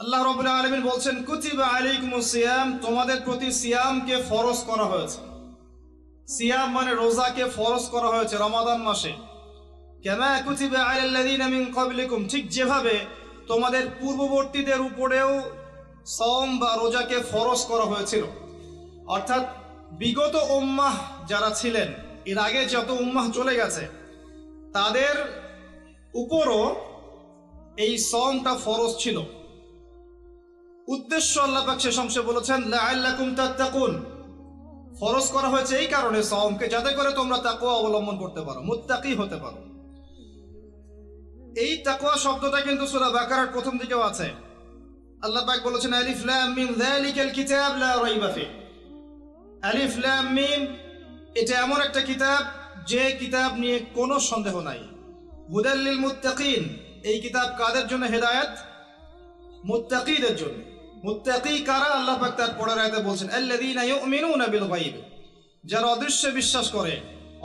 আল্লাহ রাব্বুল আলামিন বলছেন কুতিবা আলাইকুমুস সিয়াম, তোমাদের প্রতি সিয়ামকে ফরজ করা হয়েছে। সিয়াম মানে রোজাকে ফরজ করা হয়েছে রমাদান মাসে। কামা কুতিবা আলাল্লাযিনা মিন ক্বাবলিকুম, ঠিক যেভাবে তোমাদের পূর্ববর্তীদের উপরেও সওম বা রোজাকে ফরজ করা হয়েছিল। অর্থাৎ বিগত উম্মাহ যারা ছিলেন, এর আগে যত উম্মাহ চলে গেছে তাদের উপরও এই সওমটা ফরজ ছিল। উদ্দেশ্য আল্লাহ পাক শেষ অংশে বলেছেন লাআল্লাকুম তাত্তাকুন, ফরজ করা হয়েছে এই কারণে সওমকে, যাতে করে তোমরা তাকওয়া অবলম্বন করতে পারো, মুত্তাকি হতে পারো। এই তাকওয়া শব্দটা কিন্তু সূরা বাকারার প্রথম দিকেও আছে। আল্লাহ পাক বলেছেন আলিফ লাম মিম যালিকাল কিতাব লা রাইবা ফি। আলিফ লাম মিম, এটা এমন একটা কিতাব যে কিতাব নিয়ে কোনো সন্দেহ নাই। হুদাল লিল মুত্তাকিন, এই কিতাব কাদের জন্য? হেদায়েত মুত্তাকিদের জন্য। মুত্তাকি কারা? আল্লাহ পাক তার পরের আয়াতে বলছেন আল্লাযীনা ইউমিনুনা বিল গায়ব, যারা অদৃশ্যে বিশ্বাস করে।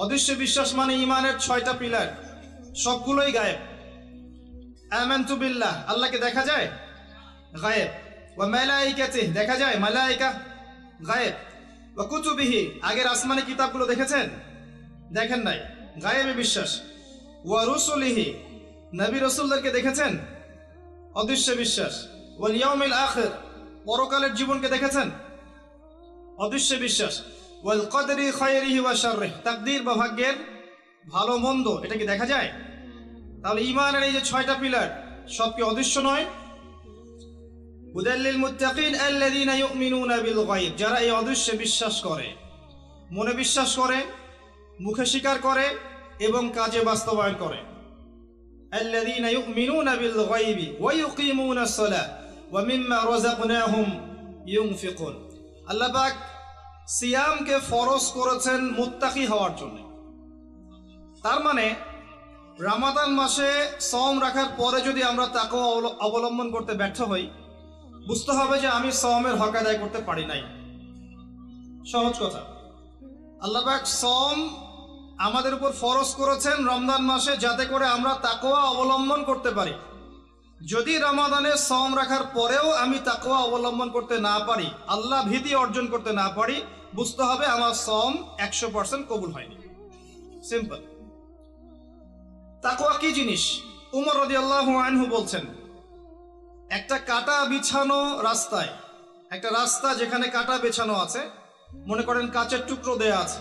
অদৃশ্য বিশ্বাস মানে ঈমানের 6টা পিলার, সবগুলোই গায়েব। আমানতু বিল্লাহ, আল্লাহকে দেখা যায়, গায়েব। ওয়া মালাইকাতিহি, দেখা যায়, মালায়েকা গায়েব। ওয়া কুতুবিহি, আগের আসমানি কিতাবগুলো দেখেছেন? দেখেন নাই, গায়েবে বিশ্বাস। ওয়া রুসুলিহি, নবী রাসূলদেরকে দেখেছেন? অদৃশ্য বিশ্বাস। ওয়াল ইয়াউমিল আখির, পরকালের জীবনকে দেখেছেন? অদৃশ্য বিশ্বাস। ওয়াল কদরি খায়রিহি ওয়া শাররিহি, তাকদীর বা ভাগ্যের ভালো মন্দ, এটা কি দেখা যায়? তাহলে ঈমানের এই যে 6টা পিলার সব কি অদৃশ্য নয়? হুদাল লিল মুত্তাকিন আল্লাযীনা ইউমিনুনা বিল গায়ব, যারা এই অদৃশ্যে বিশ্বাস করে, মনে বিশ্বাস করে, মুখে স্বীকার করে এবং কাজে বাস্তবায়ন করে। আল্লাযীনা ইউমিনুনা বিল গায়বি ওয়া ইউকিমুনাস সালাহ ওয়া মিম্মা রাযাকনাহুম ইউনফিকুন। আল্লাহ পাক সিয়ামকে ফরজ করেছেন মুত্তাকি হওয়ার জন্য। তার মানে রমাদান মাসে সওম রাখার পরে যদি আমরা তাকওয়া অবলম্বন করতে ব্যর্থ হই, বুঝতে হবে যে আমি সওমের হক আদায় করতে পারি নাই। সহজ কথা, আল্লাহ পাক সওম আমাদের উপর ফরজ করেছেন রমজান মাসে, যাতে করে আমরা তাকওয়া অবলম্বন করতে পারি। যদি রমাদানে সওম রাখার পরেও আমি তাকওয়া অবলম্বন করতে না পারি, আল্লাহ ভীতি অর্জন করতে না পারি, বুঝতে হবে আমার সওম 100% কবুল হয়নি। সিম্পল। তাকওয়া কি জিনিস? উমর রাদিয়াল্লাহু আনহু বলছেন, একটা কাটা বিছানো রাস্তায়, একটা রাস্তা যেখানে কাটা বিছানো আছে, মনে করেন কাচের টুকরো দেয়া আছে,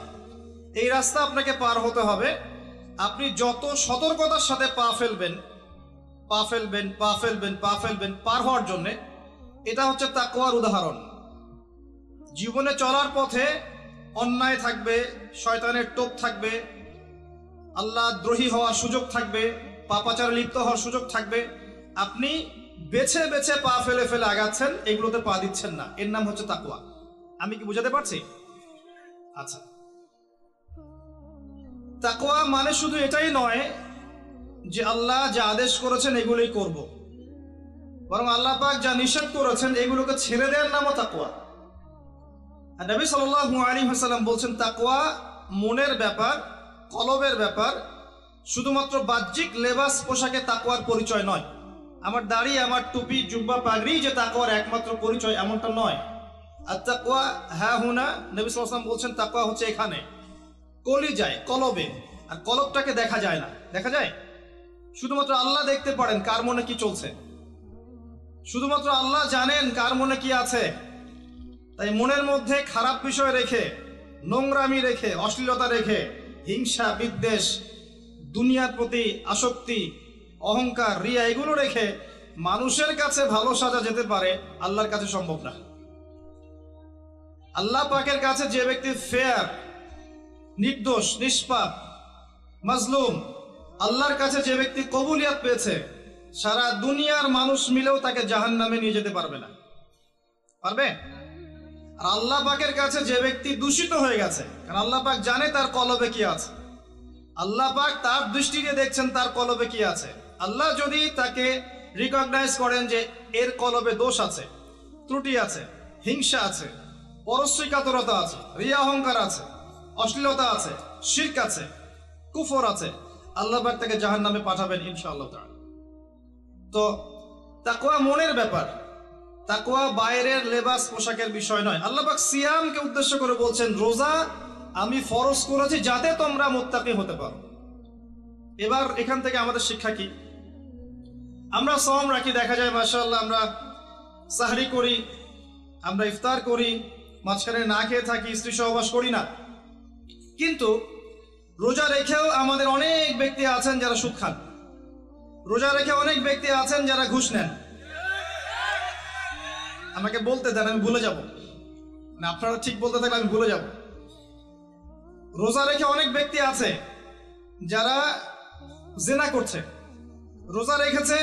এই রাস্তা আপনাকে পার হতে হবে। আপনি যত সতর্কতার সাথে পা ফেলবেন পার হওয়ার জন্যে, এটা হচ্ছে তাকওয়ার উদাহরণ। জীবনে চলার পথে অন্যায় থাকবে, শয়তানের টোপ থাকবে, আল্লাহ দ্রোহী হওয়ার সুযোগ থাকবে, পাপাচারে লিপ্ত হওয়ার সুযোগ থাকবে। আপনি বেছে বেছে পা ফেলে ফেলে আগাচ্ছেন, এগুলোতে পা দিচ্ছেন না, এর নাম হচ্ছে তাকওয়া। আমি কি বুঝাতে পারছি? আচ্ছা, তাকওয়া মানে শুধু এটাই নয় যে আল্লাহ যা আদেশ করেছেন এগুলোই করব, বরং আল্লাহ পাক যা নিষেধ করেছেন এগুলোকে ছেড়ে দেওয়ার নামও তাকওয়া। আর নবী সাল্লাল্লাহু আলাইহি ওয়াসাল্লাম বলছেন তাকওয়া মনের ব্যাপার, কলবের ব্যাপার। শুধুমাত্র বাহ্যিক লেবাস পোশাকে তাকওয়ার পরিচয় নয়। আমার দাড়ি, আমার টুপি, জুব্বা, পাগড়ি যে তাকওয়ার একমাত্র পরিচয়, এমনটা নয়। আর তাকওয়া হ্যাঁ হুনা, নবী সাল্লাল্লাহু আলাইহি ওয়াসাল্লাম বলছেন তাকওয়া হচ্ছে এখানে, কলিজায়, কলবে। আর কলবটাকে দেখা যায় না, দেখা যায়? শুধুমাত্র আল্লাহ দেখতে পারেন কার মনে কি চলছে, শুধুমাত্র আল্লাহ জানেন কার মনে কি আছে। তাই মনের মধ্যে খারাপ বিষয় রেখে, নোংরামি রেখে, অশ্লীলতা রেখে, হিংসা, বিদ্বেষ, দুনিয়ার প্রতি আসক্তি, অহংকার, রিয়া, এগুলো রেখে মানুষের কাছে ভালো সাজা যেতে পারে, আল্লাহর কাছে সম্ভব না। আল্লাহ পাকের কাছে যে ব্যক্তি ফেয়ার, নির্দোষ, নিষ্পাপ, মাজলুম, আল্লাহর কাছে যে ব্যক্তি কবুলিয়াত পেয়েছে, সারা দুনিয়ার মানুষ মিলেও তাকে জাহান্নামে নিয়ে যেতে পারবে না। পারবে? আর আল্লাহ পাকের কাছে যে ব্যক্তি দূষিত হয়ে গেছে, কারণ আল্লাহ পাক জানে তার কলবে কি আছে, আল্লাহ পাক তার দৃষ্টি দিয়ে দেখছেন তার কলবে কি আছে। আল্লাহ যদি তাকে রিকগনাইজ করেন যে এর কলবে দোষ আছে, ত্রুটি আছে, হিংসা আছে, পরশ্রী কাতরতা আছে, রিয়া অহংকার আছে, অশ্লীলতা আছে, শিরক আছে, কুফর আছে, আল্লাহ পাক তাকে জাহান্নামে পাঠাবেন ইনশাআল্লাহ তাআলা। তো তাকওয়া মনের ব্যাপার, তাকওয়া বাইরের লেবাস পোশাকের বিষয় নয়। আল্লাহ পাক সিয়ামকে উদ্দেশ্য করে বলছেন, রোজা আমি ফরজ করেছি যাতে তোমরা মুত্তাকি হতে পারো। এবার এখান থেকে আমাদের শিক্ষা কি? আমরা সওম রাখি, দেখা যায় মাশাআল্লাহ আমরা সাহরি করি, আমরা ইফতার করি, মাঝখানে না খেয়ে থাকি, স্ত্রী সহবাস করি না। কিন্তু রোজা রেখেও আমাদের অনেক ব্যক্তি আছেন যারা সুদ খান। রোজা রেখে অনেক ব্যক্তি আছেন যারা ঘুষ নেন। আমাকে বলতে দেন, আমি ভুলে যাব না। আপনারা ঠিক বলতে থাকলে আমি ভুলে যাব। রোজা রেখে অনেক ব্যক্তি আছে যারা জিনা করছে। রোজা রেখেছে,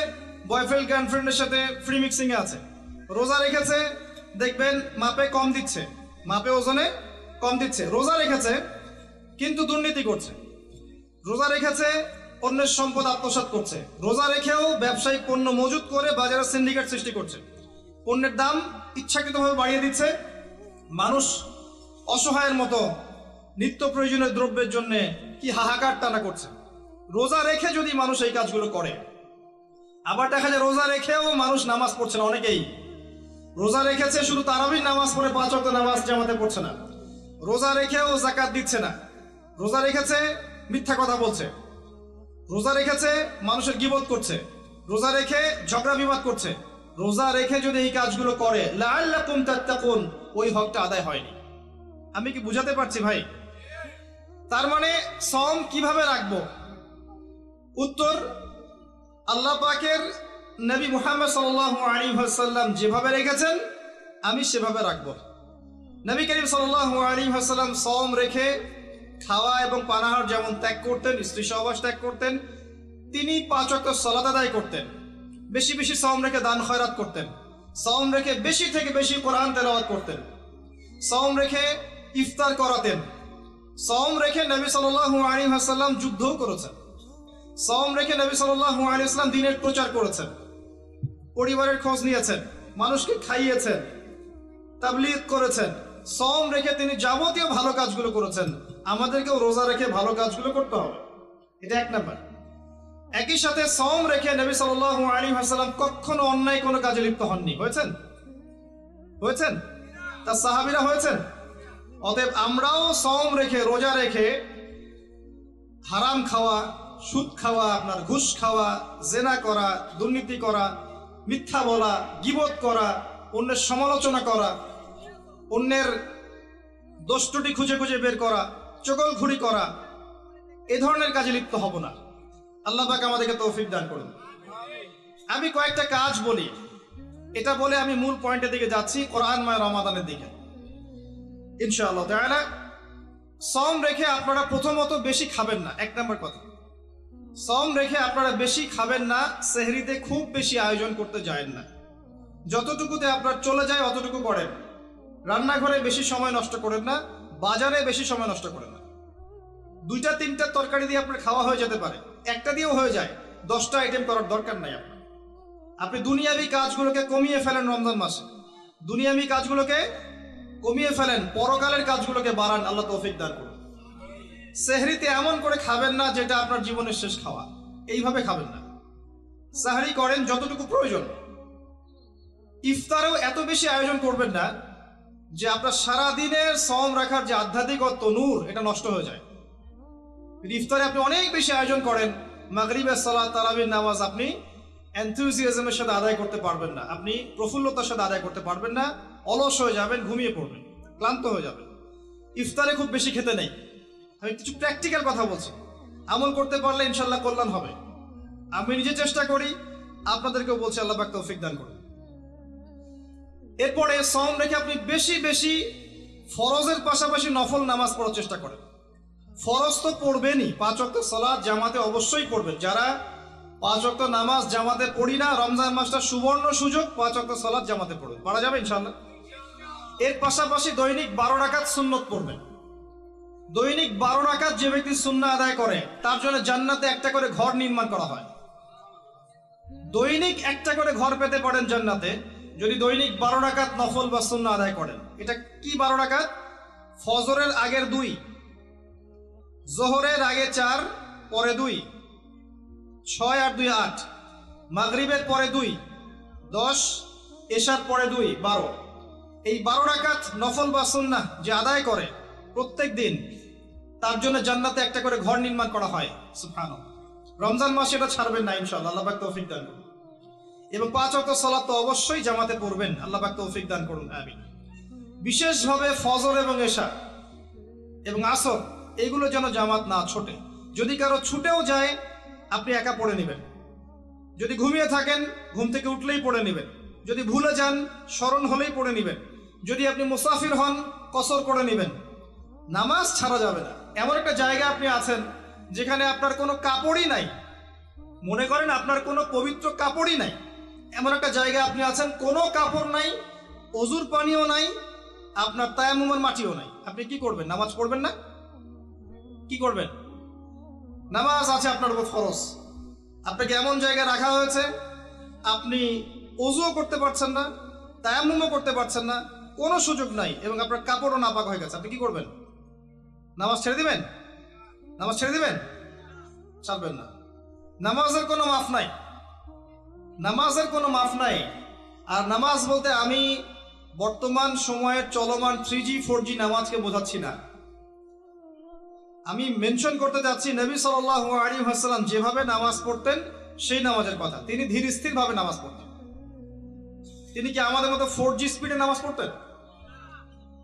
বয়ফ্রেন্ড গার্লফ্রেন্ডের সাথে ফ্রি মিক্সিং এ আছে। রোজা রেখেছে, দেখবেন মাপে কম দিচ্ছে, মাপে ওজনে কম দিচ্ছে। রোজা রেখেছে কিন্তু দুর্নীতি করছে। রোজা রেখেছে, অন্যের সম্পদ আত্মসাৎ করছে। রোজা রেখেও ব্যবসায়িক পণ্য মজুত করে বাজারে সিন্ডিকেট সৃষ্টি করছে। পণ্যের দাম ইচ্ছাকৃতভাবে বাড়িয়ে দিচ্ছে। মানুষ অসহায়ের মতো নিত্য প্রয়োজনীয় দ্রব্যের জন্য কি হাহাকার টানা করছে। রোজা রেখে যদি মানুষ এই কাজগুলো করে, আবার দেখা যায় রোজা রেখেও মানুষ নামাজ পড়ছে না। অনেকেই রোজা রেখেছে, শুধু তারাবির নামাজ পড়ে 5 ওয়াক্ত নামাজ জামাতে পড়ছে না। রোজা রেখেও যাকাত দিচ্ছে না। রোজা রেখেছে, মিথ্যা কথা বলছে। রোজা রেখেছে, মানুষের গীবত করছে। রোজা রেখে ঝগড়া বিবাদ করছে। রোজা রেখে যদি এই কাজগুলো করে, লাআল্লাকুম তাত্তাকুন, ওই হকটা আদায় হয়নি। আমি কি বুঝাতে পারছি ভাই? তার মানে সওম কিভাবে রাখবো? উত্তর, আল্লাহ পাকের নবী মুহাম্মদ সাল্লাল্লাহু আলাইহি ওয়াসাল্লাম যেভাবে রেখেছেন আমি সেভাবে রাখবো। নবী করিম সাল্লাল্লাহু আলাইহি ওয়াসাল্লাম সওম রেখে খাওয়া এবং পানাহার যেমন ত্যাগ করতেন, স্ত্রী সহবাস ত্যাগ করতেন, তিনি 5 ওয়াক্ত সালাত আদায় করতেন। বেশি বেশি সওম রেখে দান খয়রাত করতেন। সওম রেখে বেশি থেকে বেশি কোরআন তেলাওয়াত করতেন। সওম রেখে ইফতার করাতেন। সওম রেখে নবী সাল্লাল্লাহু আলাইহি ওয়াসাল্লাম যুদ্ধও করেছেন। সওম রেখে নবী সাল্লাল্লাহু আলাইহি ওয়াসাল্লাম দ্বীনের প্রচার করেছেন, পরিবারের খোঁজ নিয়েছেন, মানুষকে খাইয়েছেন, তাবলীগ করেছেন। সওম রেখে তিনি যাবতীয় ভালো কাজগুলো করেছেন। আমাদেরকেও রোজা রেখে ভালো কাজগুলো করতে হবে। এটা 1 নাম্বার। একই সাথে সওম রেখে নবী সাল্লাল্লাহু আলাইহি ওয়াসাল্লাম কখনো অন্যায় কোনো কাজে লিপ্ত হননি। হয়েছেন? তার সাহাবীরা হয়েছেন? অতএব আমরাও সওম রেখে, রোজা রেখে হারাম খাওয়া, সুদ খাওয়া, আপনার ঘুষ খাওয়া, জেনা করা, দুর্নীতি করা, মিথ্যা বলা, গীবত করা, অন্যের সমালোচনা করা, অন্যের দোষ ত্রুটি খুঁজে খুঁজে বের করা, চগলখুরি করা, এ ধরনের কাজে লিপ্ত হব না। আল্লাহ পাক আমাদেরকে তৌফিক দান করুন। আমি কয়েকটা কাজ বলি, এটা বলে আমি মূল পয়েন্টের দিকে যাচ্ছি, কোরআনময় রমাদানের দিকে ইনশাআল্লাহ তাআলা। সওম রেখে আপনারা প্রথমত বেশি খাবেন না, 1 নম্বর কথা। সওম রেখে আপনারা বেশি খাবেন না, সেহরিতে খুব বেশি আয়োজন করতে যায়েন না। যতটুকুতে আপনার চলে যায় অতটুকু করেন। রান্নাঘরে বেশি সময় নষ্ট করেন না, বাজারে বেশি সময় নষ্ট করেন না। 2টা 3টা তরকারি দিয়ে আপনার খাওয়া হয়ে যেতে পারে, একটা দিয়েও হয়ে যায়। 10টা আইটেম করার দরকার নাই। আপনি দুনিয়াবি কাজগুলোকে কমিয়ে ফেলেন রমজান মাসে। দুনিয়াবি কাজগুলোকে কমিয়ে ফেলেন, পরকালের কাজগুলোকে বাড়ান। আল্লাহ তৌফিক দান করুন। সেহরিতে এমন করে খাবেন না যেটা আপনার জীবনের শেষ খাওয়া, এইভাবে খাবেন না। সাহরি করেন যতটুকু প্রয়োজন। ইফতারেও এত বেশি আয়োজন করবেন না যে আপনার সারা দিনের সওম রাখার যে আধ্যাত্মিক নূর এটা নষ্ট হয়ে যায়। ইফতারে আপনি অনেক বেশি আয়োজন করেন, মাগরিবের সালাত, তারাবির নামাজ আপনি এনথুজিয়াজমের সাথে আদায় করতে পারবেন না, আপনি প্রফুল্লতার সাথে আদায় করতে পারবেন না, অলস হয়ে যাবেন, ঘুমিয়ে পড়বেন, ক্লান্ত হয়ে যাবেন। ইফতারে খুব বেশি খেতে নেই। আমি কিছু প্র্যাকটিক্যাল কথা বলছি, আমল করতে পারলে ইনশাল্লাহ কল্যাণ হবে। আমি নিজে চেষ্টা করি, আপনাদেরকেও বলছি, আল্লাহ পাক তৌফিক দান করুন। এরপরে সওম রেখে আপনি বেশি বেশি ফরজের পাশাপাশি নফল নামাজ পড়ার চেষ্টা করেন। ফরজ তো পড়বেনই, 5 ওয়াক্ত সালাত জামাতে অবশ্যই পড়বেন। যারা 5 ওয়াক্ত নামাজ জামাতে পড়ি না, রমজান মাসটা সুবর্ণ সুযোগ, 5 ওয়াক্ত সালাত জামাতে পড়বেন, পারা যাবে ইনশাআল্লাহ। এর পাশাপাশি দৈনিক 12 রাকাত সুন্নত পড়বেন। দৈনিক 12 রাকাত যে ব্যক্তি সুন্নাহ আদায় করে তার জন্য জান্নাতে একটা করে ঘর নির্মাণ করা হয়। দৈনিক একটা করে ঘর পেতে পারেন জান্নাতে যদি দৈনিক 12 রাকাত নফল বা সুন্নাহ আদায় করেন। এটা কি 12 রাকাত? ফজরের আগের 2, জোহরের আগে 4, পরে 2, 6 আর 2 8, মাগরিবের পরে 2, 10, এশার পরে 2 12। এই 12 রাকাত নফল বা সুন্নাহ যে আদায় করে প্রত্যেক দিন, তার জন্য জান্নাতে একটা করে ঘর নির্মাণ করা হয়। সুবহানাল্লাহ। রমজান মাসে এটা ছাড়বেন না ইনশাআল্লাহ, আল্লাহ পাক তৌফিক দান করুন। এবং 5 ওয়াক্ত সালাত তো অবশ্যই জামাতে পড়বেন, আল্লাহ পাক তৌফিক দান করুন, আমিন। বিশেষভাবে ফজর এবং এশা এবং আসর এগুলো যেন জামাত না ছোটে। যদি কারো ছুটেও যায় আপনি একা পড়ে নেবেন। যদি ঘুমিয়ে থাকেন ঘুম থেকে উঠলেই পড়ে নেবেন। যদি ভুলে যান স্মরণ হলেই পড়ে নেবেন। যদি আপনি মুসাফির হন কসর করে নেবেন। নামাজ ছাড়া যাবে না। এমন একটা জায়গা আপনি আছেন যেখানে আপনার কোনো কাপড়ই নাই, মনে করেন আপনার কোনো পবিত্র কাপড়ই নাই, এমন একটা জায়গা আপনি আছেন, কোনো কাপড় নাই, অজুর পানিও নাই, আপনার তায়াম্মুমের মাটিও নাই, আপনি কি করবেন? নামাজ পড়বেন না? কি করবেন? নামাজ আছে আপনার উপর ফরজ, আপনাকে এমন জায়গায় রাখা হয়েছে আপনি অজুও করতে পারছেন না, তায়াম্মুমও করতে পারছেন না, কোনো সুযোগ নাই, এবং আপনার কাপড়ও নাপাক হয়ে গেছে, আপনি কি করবেন? নামাজ ছেড়ে দিবেন? নামাজ ছেড়ে দিবেন? ছাড়বেন না। নামাজের কোনো মাফ নাই, নামাজের কোনো মাফ নাই। আর নামাজ বলতে আমি বর্তমান সময়ের চলমান 3G 4G নামাজকে বোঝাচ্ছি না। আমি মেনশন করতে যাচ্ছি নবী সাল্লাল্লাহু আলাইহি ওয়াসাল্লাম যেভাবে নামাজ পড়তেন সেই নামাজের কথা। তিনি ধীর স্থির ভাবে নামাজ পড়তেন। তিনি কি আমাদের মতো 4G স্পিডে নামাজ পড়তেন?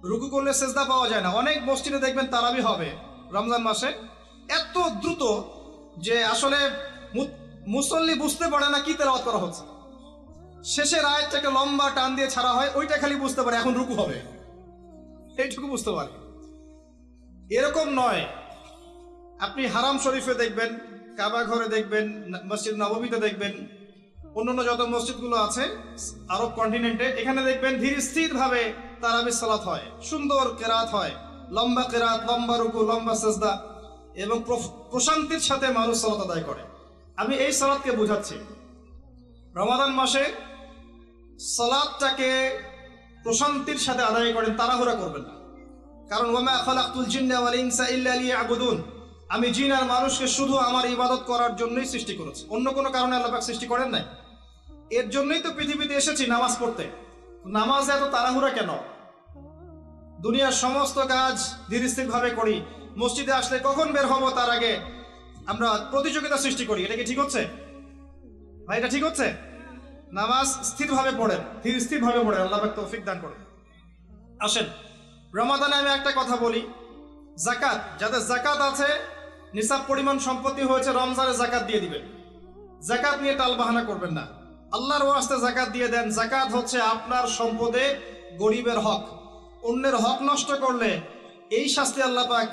রুকু করলে সেজদা পাওয়া যায় না। অনেক মসজিদে দেখবেন তারাবি হবে রমজান মাসে, এত দ্রুত যে আসলে মুসল্লি বুঝতে পারে না কি তেলাওয়াত করা হচ্ছে। শেষের আয়াতটাকে লম্বা টান দিয়ে ছাড়া হয়, ওইটা খালি বুঝতে পারে এখন রুকু হবে, এইটুকু বুঝতে পারে। এরকম নয়। আপনি হারাম শরীফে দেখবেন, কাবা ঘরে দেখবেন, মসজিদ নববীতে দেখবেন, অন্যান্য যত মসজিদগুলো আছে আরব কন্টিনেন্টে, এখানে দেখবেন ধীর স্থির ভাবে তারাবি সালাত হয়, সুন্দর কেরাত হয়, লম্বা কেরাত, লম্বা রুকু, লম্বা সেজদা, এবং প্রশান্তির সাথে মানুষ সালাত আদায় করে। আমি এই সালাতকে বুঝাচ্ছি। রমাদান মাসে সালাতটাকে প্রশান্তির সাথে আদায় করেন, তাড়াহুড়া করবেন না। কারণ ওয়ামা খালাকতুল জিন্না ওয়াল ইনসা ইল্লা লিয়াবুদুন, আমি জিন আর মানুষকে শুধু আমার ইবাদত করার জন্যই সৃষ্টি করেছি, অন্য কোনো কারণে আল্লাহ পাক সৃষ্টি করেন নাই। এর জন্যই তো পৃথিবীতে এসেছি নামাজ পড়তে। নামাজে এত তাড়াহুড়া কেন? দুনিয়ার সমস্ত কাজ ধীর স্থির ভাবে করি, মসজিদে আসলে কখন বের হব তার আগে আমরা প্রতিযোগিতা সৃষ্টি করি। এটা কি ঠিক হচ্ছে ভাই? এটা ঠিক হচ্ছে? নামাজ স্থিরভাবে পড়েন, ধীর স্থির ভাবে পড়েন, আল্লাহ পাক তৌফিক দান করেন। আসেন রমাদানে আমি একটা কথা বলি, যাকাত, যাদের যাকাত আছে, নিসাব পরিমাণ সম্পত্তি হয়েছে, রমজানে যাকাত দিয়ে দিবেন। যাকাত নিয়ে টালবাহানা করবেন না, আল্লাহর ওয়াস্তে যাকাত দিয়ে দেন। যাকাত হচ্ছে আপনার সম্পদে গরিবের হক। অন্যের হক নষ্ট করলে এই শাস্তি আল্লাহ পাক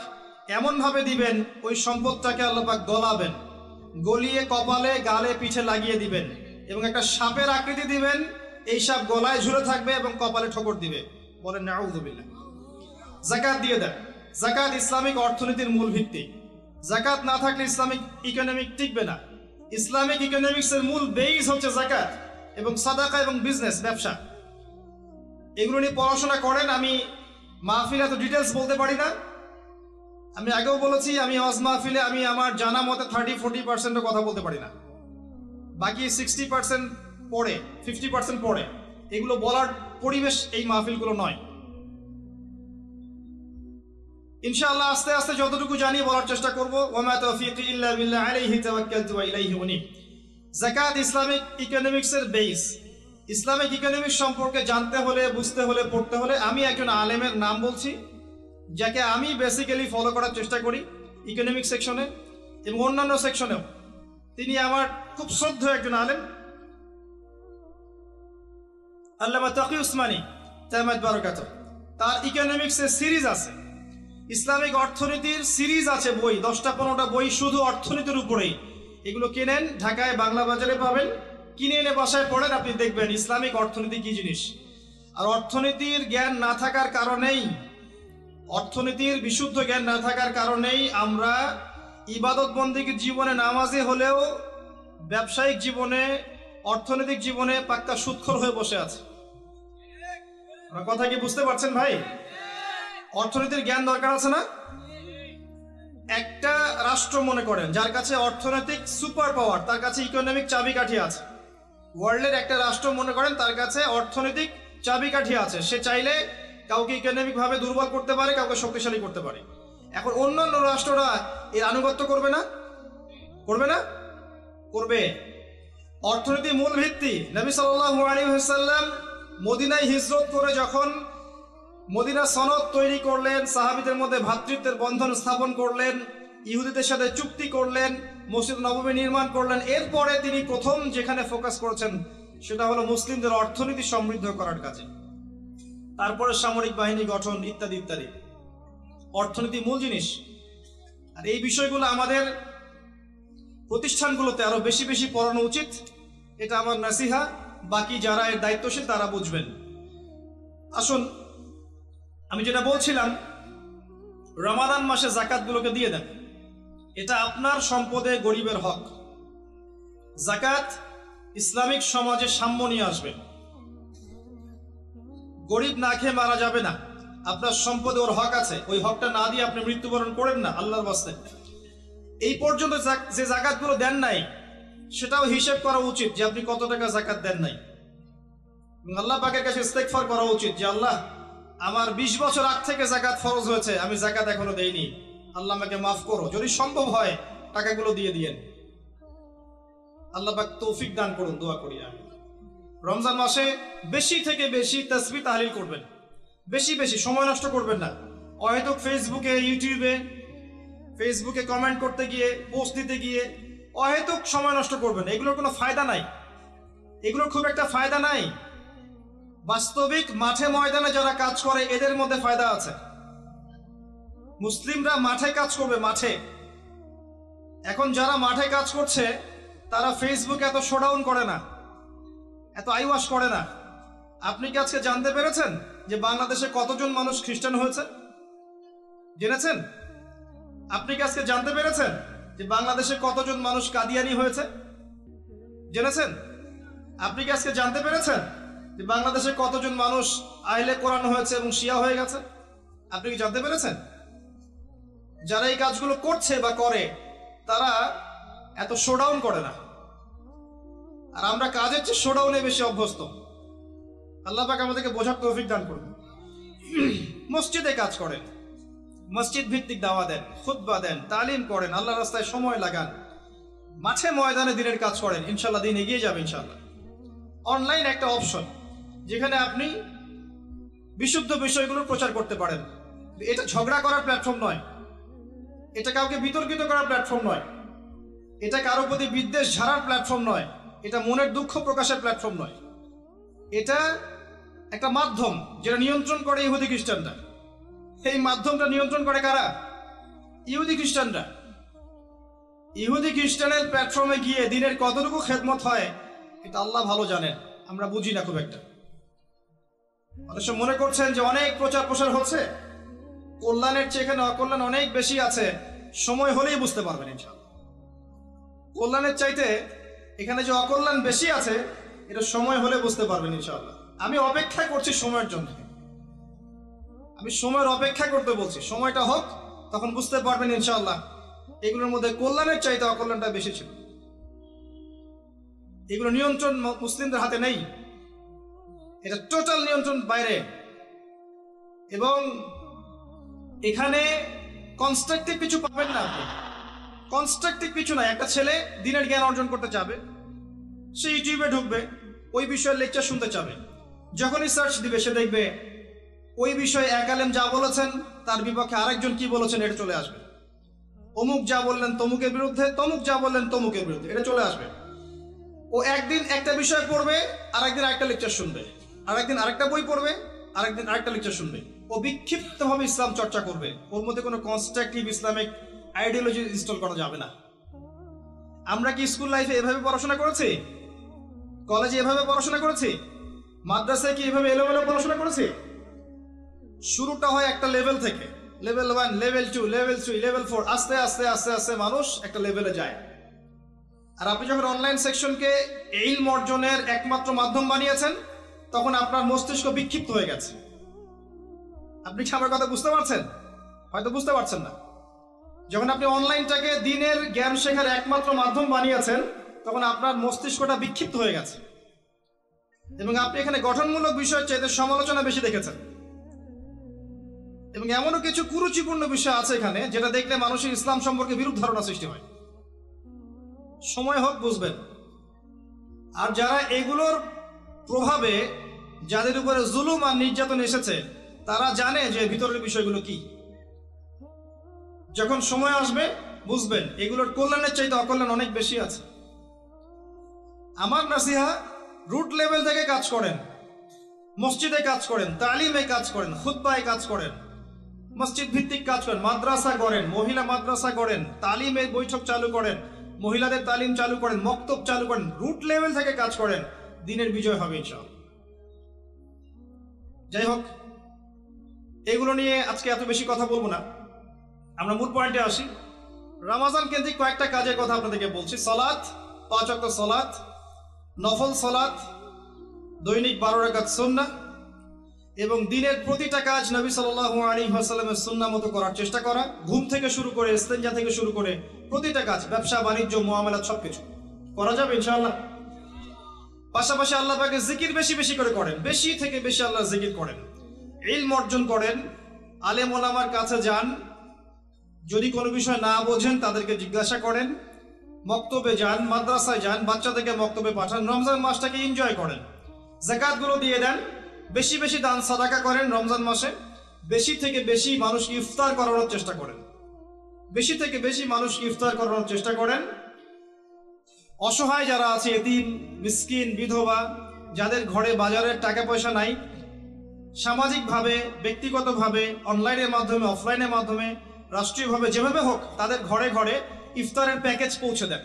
এমন ভাবে দিবেন, ওই সম্পদটাকে আল্লাহ পাক গলাবেন, গলিয়ে কপালে, গালে, পিঠে লাগিয়ে দিবেন, এবং একটা সাপের আকৃতি দিবেন, এই সাপ গলায় ঝুলে থাকবে এবং কপালে ঠোকর দিবে। বলেন নাউযুবিল্লাহ। যাকাত দিয়ে দেন। যাকাত ইসলামিক অর্থনীতির মূল ভিত্তি। যাকাত না থাকলে ইসলামিক ইকোনমিক টিকবে না। ইসলামিক ইকোনমিক্সের মূল বেইস হচ্ছে যাকাত এবং সাদাকা এবং বিজনেস, ব্যবসা। এগুলো নিয়ে পড়াশোনা করেন। আমি মাহফিলে এত ডিটেলস বলতে পারি না। আমি আগেও বলেছি, আমি ওয়াজ মাহফিলে আমি আমার জানা মতে 30-40% কথা বলতে পারি না, বাকি 60% পড়ে, 50% পড়ে। এগুলো বলার পরিবেশ এই মাহফিলগুলো নয়। ইনশাআল্লাহ আস্তে আস্তে যতটুকু জানি বলার চেষ্টা করব। ওয়ামা তাওফীকি ইল্লা বিল্লাহ আলাইহি তাওয়াক্কালতু ওয়া ইলাইহি উনীব। যাকাত ইসলামিক ইকোনমিক্সের বেস। ইসলামিক ইকোনমিক্স সম্পর্কে জানতে হলে, বুঝতে হলে, পড়তে হলে আমি একজন আলেমের নাম বলছি, যাকে আমি বেসিক্যালি ফলো করার চেষ্টা করি ইকোনমিক সেকশনে এবং অন্যান্য সেকশনেও। তিনি আমার খুব শ্রদ্ধেয় একজন আলেম, আল্লামা তাকি উসমানী দামাত বারাকাতুহু। তার ইকোনমিক্সের সিরিজ আছে, ইসলামিক অর্থনীতির সিরিজ আছে, বই 10টা-15টা বই শুধু অর্থনীতির উপরেই। এগুলো কিনেন, ঢাকায় বাংলা বাজারে পাবেন, কিনে এনে বাসায় পড়েন, আপনি দেখবেন ইসলামিক অর্থনীতি কি জিনিস। আর অর্থনীতির জ্ঞান না থাকার কারণেই, অর্থনীতির বিশুদ্ধ জ্ঞান না থাকার কারণেই আমরা ইবাদত বন্দেগীর জীবনে, নামাজে হলেও ব্যবসায়িক জীবনে, অর্থনৈতিক জীবনে পাক্কা সুদখোর হয়ে বসে আছে। আমার কথা কি বুঝতে পারছেন ভাই? অর্থনীতির জ্ঞান দরকার আছে না? একটা রাষ্ট্র মনে করেন যার কাছে অর্থনৈতিক সুপার পাওয়ার, তার কাছে ইকোনমিক চাবিকাঠি আছে। ওয়ার্ল্ডের একটা রাষ্ট্র মনে করেন তার কাছে অর্থনৈতিক চাবিকাঠি আছে, সে চাইলে কাউকে ইকোনমিকভাবে দুর্বল করতে পারে, কাউকে শক্তিশালী করতে পারে। এখন অন্যান্য রাষ্ট্ররা এর আনুগত্য করবে না? করবে না? করবে। অর্থনীতি মূল ভিত্তি। নবী সাল্লাল্লাহু আলাইহি ওয়াসাল্লাম মদিনায় হিজরত করে যখন মদিনা সনদ তৈরি করলেন, সাহাবীদের মধ্যে ভ্রাতৃত্বের বন্ধন স্থাপন করলেন, ইহুদিদের সাথে চুক্তি করলেন, মসজিদ নববী নির্মাণ করলেন, এরপরে তিনি প্রথম যেখানে ফোকাস করেছেন সেটা হলো মুসলিমদের অর্থনীতি সমৃদ্ধ করার কাজে। তারপরে সামরিক বাহিনী গঠন ইত্যাদি ইত্যাদি। অর্থনীতি মূল জিনিস। আর এই বিষয়গুলো আমাদের প্রতিষ্ঠানগুলোতে আরো বেশি বেশি পড়ানো উচিত। এটা আমার নাসিহা, বাকি যারা এর দায়িত্বশীল তারা বুঝবেন। আসুন, আমি যেটা বলছিলাম, রমাদান মাসে যাকাতগুলোকে দিয়ে দেন। এটা আপনার সম্পদে গরিবের হক। যাকাত ইসলামিক সমাজে সাম্য নিয়ে আসবে। গরিব না খেয়ে মারা যাবে না, আপনার সম্পদে ওর হক আছে, ওই হকটা না দিয়ে আপনি মৃত্যুবরণ করেন না আল্লাহর ওয়াস্তে। এই পর্যন্ত যে যাকাতগুলো দেন নাই সেটাও হিসেব করা উচিত যে আপনি কত টাকা যাকাত দেন নাই। আল্লাহ পাকের কাছে ইস্তেগফার করা উচিত যে আল্লাহ, আমার 20 বছর আগ থেকে যাকাত ফরজ হয়েছে, আমি যাকাত এখনো দেইনি, আল্লাহ আমাকে মাফ করো। যদি সম্ভব হয় টাকাগুলো দিয়ে দিয়েন। আল্লাহ পাক তৌফিক দান করুন, দোয়া করি আমি। রমজান মাসে বেশি থেকে বেশি তাসবিহ তাহলিল করবেন, বেশি বেশি, সময় নষ্ট করবেন না। হয়তো ফেসবুকে কমেন্ট করতে গিয়ে, পোস্ট দিতে গিয়ে অহেতুক সময় নষ্ট করবেন। এগুলোর কোনো ফায়দা নাই, এগুলোর খুব একটা ফায়দা নাই। বাস্তবিক মাঠে ময়দানে যারা কাজ করে এদের মধ্যে ফায়দা আছে। মুসলিমরা মাঠে কাজ করবে, মাঠে। এখন যারা মাঠে কাজ করছে তারা ফেসবুকে এত শোডাউন করে না, এত আইওয়াশ করে না। আপনি কি আজকে জানতে পেরেছেন যে বাংলাদেশে কতজন মানুষ খ্রিস্টান হয়েছে? জেনেছেন? আপনি কি আজকে জানতে পেরেছেন যে বাংলাদেশে কতজন মানুষ কাদিয়ানি হয়েছে? জেনেছেন? আপনি কি আজকে জানতে পেরেছেন যে বাংলাদেশে কতজন মানুষ আহলে কোরআন হয়েছে এবং শিয়া হয়ে গেছে? আপনি কি জানতে পেরেছেন? যারা এই কাজগুলো করছে বা করে তারা এত শোডাউন করে না, আর আমরা কাজের চেয়ে শোডাউনে বেশি অভ্যস্ত। আল্লাহ পাক আমাদেরকে বোঝার তৌফিক দান করুন। মসজিদে কাজ করেন, মসজিদ ভিত্তিক দাওয়া দেন, খুতবা দেন, তালিম করেন, আল্লাহর রাস্তায় সময় লাগান, মাঠে ময়দানে দিনের কাজ করেন, ইনশাল্লাহ দিন এগিয়ে যাবে ইনশাল্লাহ। অনলাইন একটা অপশন যেখানে আপনি বিশুদ্ধ বিষয়গুলো প্রচার করতে পারেন। এটা ঝগড়া করার প্ল্যাটফর্ম নয়, এটা কাউকে বিতর্কিত করার প্ল্যাটফর্ম নয়, এটা কারো প্রতি বিদ্বেষ ঝাড়ার প্ল্যাটফর্ম নয়, এটা মনের দুঃখ প্রকাশের প্ল্যাটফর্ম নয়। এটা একটা মাধ্যম যেটা নিয়ন্ত্রণ করে ইহুদি খ্রিস্টানরা। এই মাধ্যমটা নিয়ন্ত্রণ করে কারা? ইহুদি খ্রিস্টানরা। ইহুদি খ্রিস্টানের প্ল্যাটফর্মে গিয়ে দিনের কতটুকু খেদমত হয় এটা আল্লাহ ভালো জানেন, আমরা বুঝি না খুব একটা। অবশ্য মনে করছেন যে অনেক প্রচার প্রসার হচ্ছে, কল্যাণের চেয়ে এখানে অকল্যাণ অনেক বেশি আছে, সময় হলেই বুঝতে পারবেন ইনশাআল্লাহ। কল্যাণের চাইতে এখানে যে অকল্যাণ বেশি আছে এটা সময় হলে বুঝতে পারবেন ইনশাআল্লাহ। আমি অপেক্ষা করছি সময়ের জন্য, আমি সময়ের অপেক্ষা করতে বলছি, সময়টা হোক তখন বুঝতে পারবেন ইনশাআল্লাহ। এগুলোর মধ্যে কল্যাণের চাইতে অকল্যাণটা বেশি ছিল। এগুলো নিয়ন্ত্রণ মুসলিমদের হাতে নেই, এটা টোটাল নিয়ন্ত্রণ বাইরে। এবং এখানে কনস্ট্রাকটিভ কিছু পাবেন না আপনি, কনস্ট্রাকটিভ কিছু না। একটা ছেলে দিনের জ্ঞান অর্জন করতে চাবে, সে ইউটিউবে ঢুকবে, ওই বিষয়ের লেকচার শুনতে চাবে। যখনই সার্চ দিবে সে দেখবে ওই বিষয়ে এক আলেম যা বলেছেন তার বিপক্ষে আরেকজন কি বলেছেন এটা চলে আসবে। অমুক যা বললেন তমুকের বিরুদ্ধে, তমুক যা বললেন তমুকের বিরুদ্ধে, এটা চলে আসবে। ও একদিন একটা বিষয় পড়বে, আরেকদিন আরেকটা লেকচার শুনবে, আরেকদিন আরেকটা বই পড়বে, আরেকদিন আরেকটা লেকচার শুনবে। ও বিক্ষিপ্তভাবে ইসলাম চর্চা করবে, ওর মধ্যে কোনো কনস্ট্রাকটিভ ইসলামিক আইডিওলজি ইনস্টল করা যাবে না। আমরা কি স্কুল লাইফে এভাবে পড়াশোনা করেছি? কলেজে এভাবে পড়াশোনা করেছি? মাদ্রাসায় কি এভাবে এলোমেলো পড়াশোনা করেছি? শুরুটা হয় একটা লেভেল থেকে, লেভেল 1, লেভেল 2, লেভেল 3, লেভেল 4, আস্তে আস্তে আস্তে আস্তে মানুষ একটা লেভেলে যায়। আর আপনি যখন অনলাইন সেকশনকে ইলম অর্জনের একমাত্র মাধ্যম বানিয়েছেন তখন আপনার মস্তিষ্ক বিক্ষিপ্ত হয়ে গেছে। আপনি কি আমার কথা বুঝতে পারছেন? হয়তো বুঝতে পারছেন না। যখন আপনি অনলাইনটাকে দিনের জ্ঞান শেখার একমাত্র মাধ্যম বানিয়েছেন তখন আপনার মস্তিষ্কটা বিক্ষিপ্ত হয়ে গেছে। এবং আপনি এখানে গঠনমূলক বিষয়ের চাইতে সমালোচনা বেশি দেখেছেন। এবং এমনও কিছু কুরুচিপূর্ণ বিষয় আছে এখানে যেটা দেখলে মানুষের ইসলাম সম্পর্কে বিরূপ ধারণা সৃষ্টি হয়। সময় হোক বুঝবেন। আর যারা এগুলোর প্রভাবে যাদের উপরে জুলুম আর নির্যাতন এসেছে তারা জানে যে ভিতরের বিষয়গুলো কি। যখন সময় আসবে বুঝবেন এগুলোর কল্যাণের চাইতে অকল্যাণ অনেক বেশি আছে। আমার নাসিহা, রুট লেভেল থেকে কাজ করেন, মসজিদে কাজ করেন, তালিমে কাজ করেন, খুতবায় কাজ করেন, মসজিদ ভিত্তিক কাজ করেন, মাদ্রাসা করেন, মহিলা মাদ্রাসা করেন, তালিমের বৈঠক চালু করেন, মহিলাদের তালিম চালু করেন, মক্তব চালু করেন, রুট লেভেল থেকে কাজ করেন, দিনের বিজয় হবে ইনশাআল্লাহ। যাই হোক, এগুলো নিয়ে আজকে এত বেশি কথা বলবো না, আমরা মূল পয়েন্টে আসি। রমজান কেন্দ্রিক কয়েকটা কাজের কথা আপনাদেরকে বলছি। সালাত, 5 ওয়াক্ত সালাত, নফল সালাত, দৈনিক 12 রাকাত সুন্নাহ এবং দিনের প্রতিটা কাজ নবী সাল্লাল্লাহু আলাইহি ওয়াসাল্লামের সুন্নাহ মতো করার চেষ্টা করা। ঘুম থেকে শুরু করে, ইস্তেঞ্জা থেকে শুরু করে প্রতিটা কাজ, ব্যবসা বাণিজ্য মুআমালাত সবকিছু করা যাবে ইনশাআল্লাহ। পাশাপাশি আল্লাহ পাকের জিকির বেশি বেশি করে করেন, বেশি থেকে বেশি আল্লাহর জিকির করেন, ইলম অর্জন করেন, আলেম ওলামার কাছে যান, যদি কোনো বিষয় না বোঝেন তাদেরকে জিজ্ঞাসা করেন, মক্তবে যান, মাদ্রাসায় যান, বাচ্চাদেরকে মক্তবে পাঠান, রমজান মাসটাকে এনজয় করেন, যাকাতগুলো দিয়ে দেন, বেশি বেশি দান সাদাকা করেন রমজান মাসে, বেশি থেকে বেশি মানুষকে ইফতার করানোর চেষ্টা করেন, বেশি থেকে বেশি মানুষকে ইফতার করানোর চেষ্টা করেন। অসহায় যারা আছে, এতিম, মিসকিন, বিধবা, যাদের ঘরে বাজারের টাকা পয়সা নাই, সামাজিকভাবে, ব্যক্তিগতভাবে, অনলাইনের মাধ্যমে, অফলাইনের মাধ্যমে, রাষ্ট্রীয়ভাবে, যেভাবে হোক তাদের ঘরে ঘরে ইফতারের প্যাকেজ পৌঁছে দেন,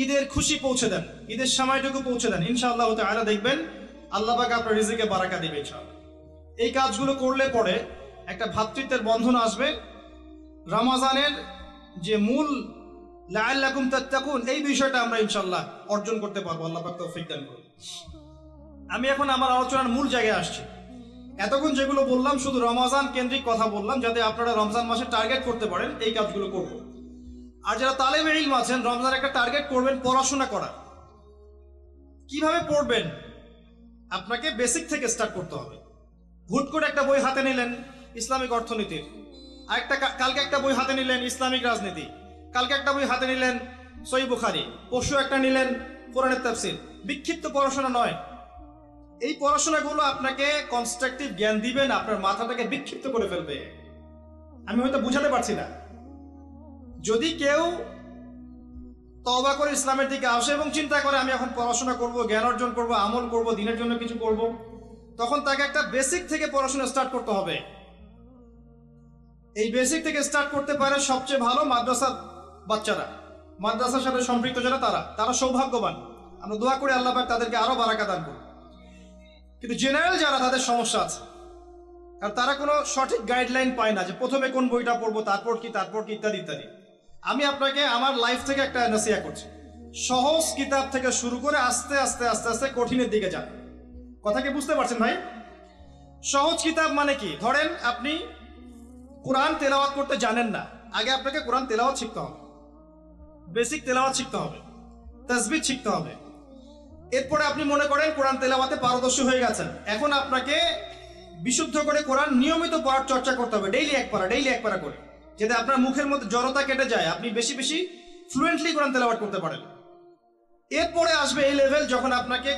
ঈদের খুশি পৌঁছে দেন, ঈদের সময়টুকু পৌঁছে দেন। ইনশাআল্লাহ তাআলা দেখবেন আল্লাহ পাক আপনার রিজিকে বারাকা দিবে ইনশাআল্লাহ। এই কাজগুলো করলে পরে একটা ভ্রাতৃত্বের বন্ধন আসবে। রমজানের যে মূল লাআল্লাকুম তাত্তাকুন, এই বিষয়টা আমরা ইনশাআল্লাহ অর্জন করতে পারবো, আল্লাহ পাক তৌফিক দান করুন। আমি এখন আমার আলোচনার মূল জায়গায় আসছি। এতক্ষণ যেগুলো বললাম শুধু রমজান কেন্দ্রিক কথা বললাম, যাতে আপনারা রমজান মাসে টার্গেট করতে পারেন এই কাজগুলো করব। আর যারা তালেবে ইলম আছেন, রমজান একটা টার্গেট করবেন পড়াশোনা করা। কিভাবে পড়বেন? আপনাকে বেসিক থেকে স্টার্ট করতে হবে। হুট করে একটা বই হাতে নিলেন ইসলামিক অর্থনীতির, আরেকটা কালকে একটা বই হাতে নিলেন ইসলামিক রাজনীতি, কালকে একটা বই হাতে নিলেন সহিহ বুখারী, পরশু একটা নিলেন কোরআনের তাফসীর। বিক্ষিপ্ত পড়াশোনা নয়। এই পড়াশোনাগুলো আপনাকে কনস্ট্রাকটিভ জ্ঞান দিবেন, আপনার মাথাটাকে বিক্ষিপ্ত করে ফেলবে। আমি হয়তো বুঝাতে পারছি না। যদি কেউ তওবা করে ইসলামের দিকে আসে এবং চিন্তা করে আমি এখন পড়াশোনা করব, জ্ঞান অর্জন করব, আমল করব, দিনের জন্য কিছু করব, তখন তাকে একটা বেসিক থেকে পড়াশোনা স্টার্ট করতে হবে। এই বেসিক থেকে স্টার্ট করতে পারে সবচেয়ে ভালো মাদ্রাসার বাচ্চারা, মাদ্রাসার সাথে সম্পৃক্ত যারা, তারা সৌভাগ্যবান। আমরা দোয়া করি আল্লাহ পাক তাদেরকে আরো বারাকা দান করুন। কিন্তু জেনারেল যারা, তাদের সমস্যা আছে, কারণ তারা কোনো সঠিক গাইডলাইন পায় না যে প্রথমে কোন বইটা পড়বো, তারপর কি ইত্যাদি ইত্যাদি। আমি আপনাকে আমার লাইফ থেকে একটা নসিহা করছি, সহজ কিতাব থেকে শুরু করে আস্তে আস্তে আস্তে আস্তে কঠিনের দিকে যান। কথা কি বুঝতে পারছেন ভাই? সহজ কিতাব মানে কি? ধরেন আপনি কোরআন তেলাওয়াত করতে জানেন না, আগে আপনাকে কোরআন তেলাওয়াত শিখতে হবে, বেসিক তেলাওয়াত শিখতে হবে, তাসবিহ শিখতে হবে। এরপরে আপনি মনে করেন কোরআন তেলাওয়াতে পারদর্শী হয়ে গেছেন, এখন আপনাকে বিশুদ্ধ করে কোরআন নিয়মিত পড়ার চর্চা করতে হবে, ডেইলি এক পারা করে, যাতে আপনার মুখের মধ্যে জড়তা কেটে যায়, আপনি বেশি বেশি ফ্লুয়েন্টলি কোরআন তেলাওয়াত করতে পারেন। এরপরে আসবে এই লেভেল যখন আপনাকে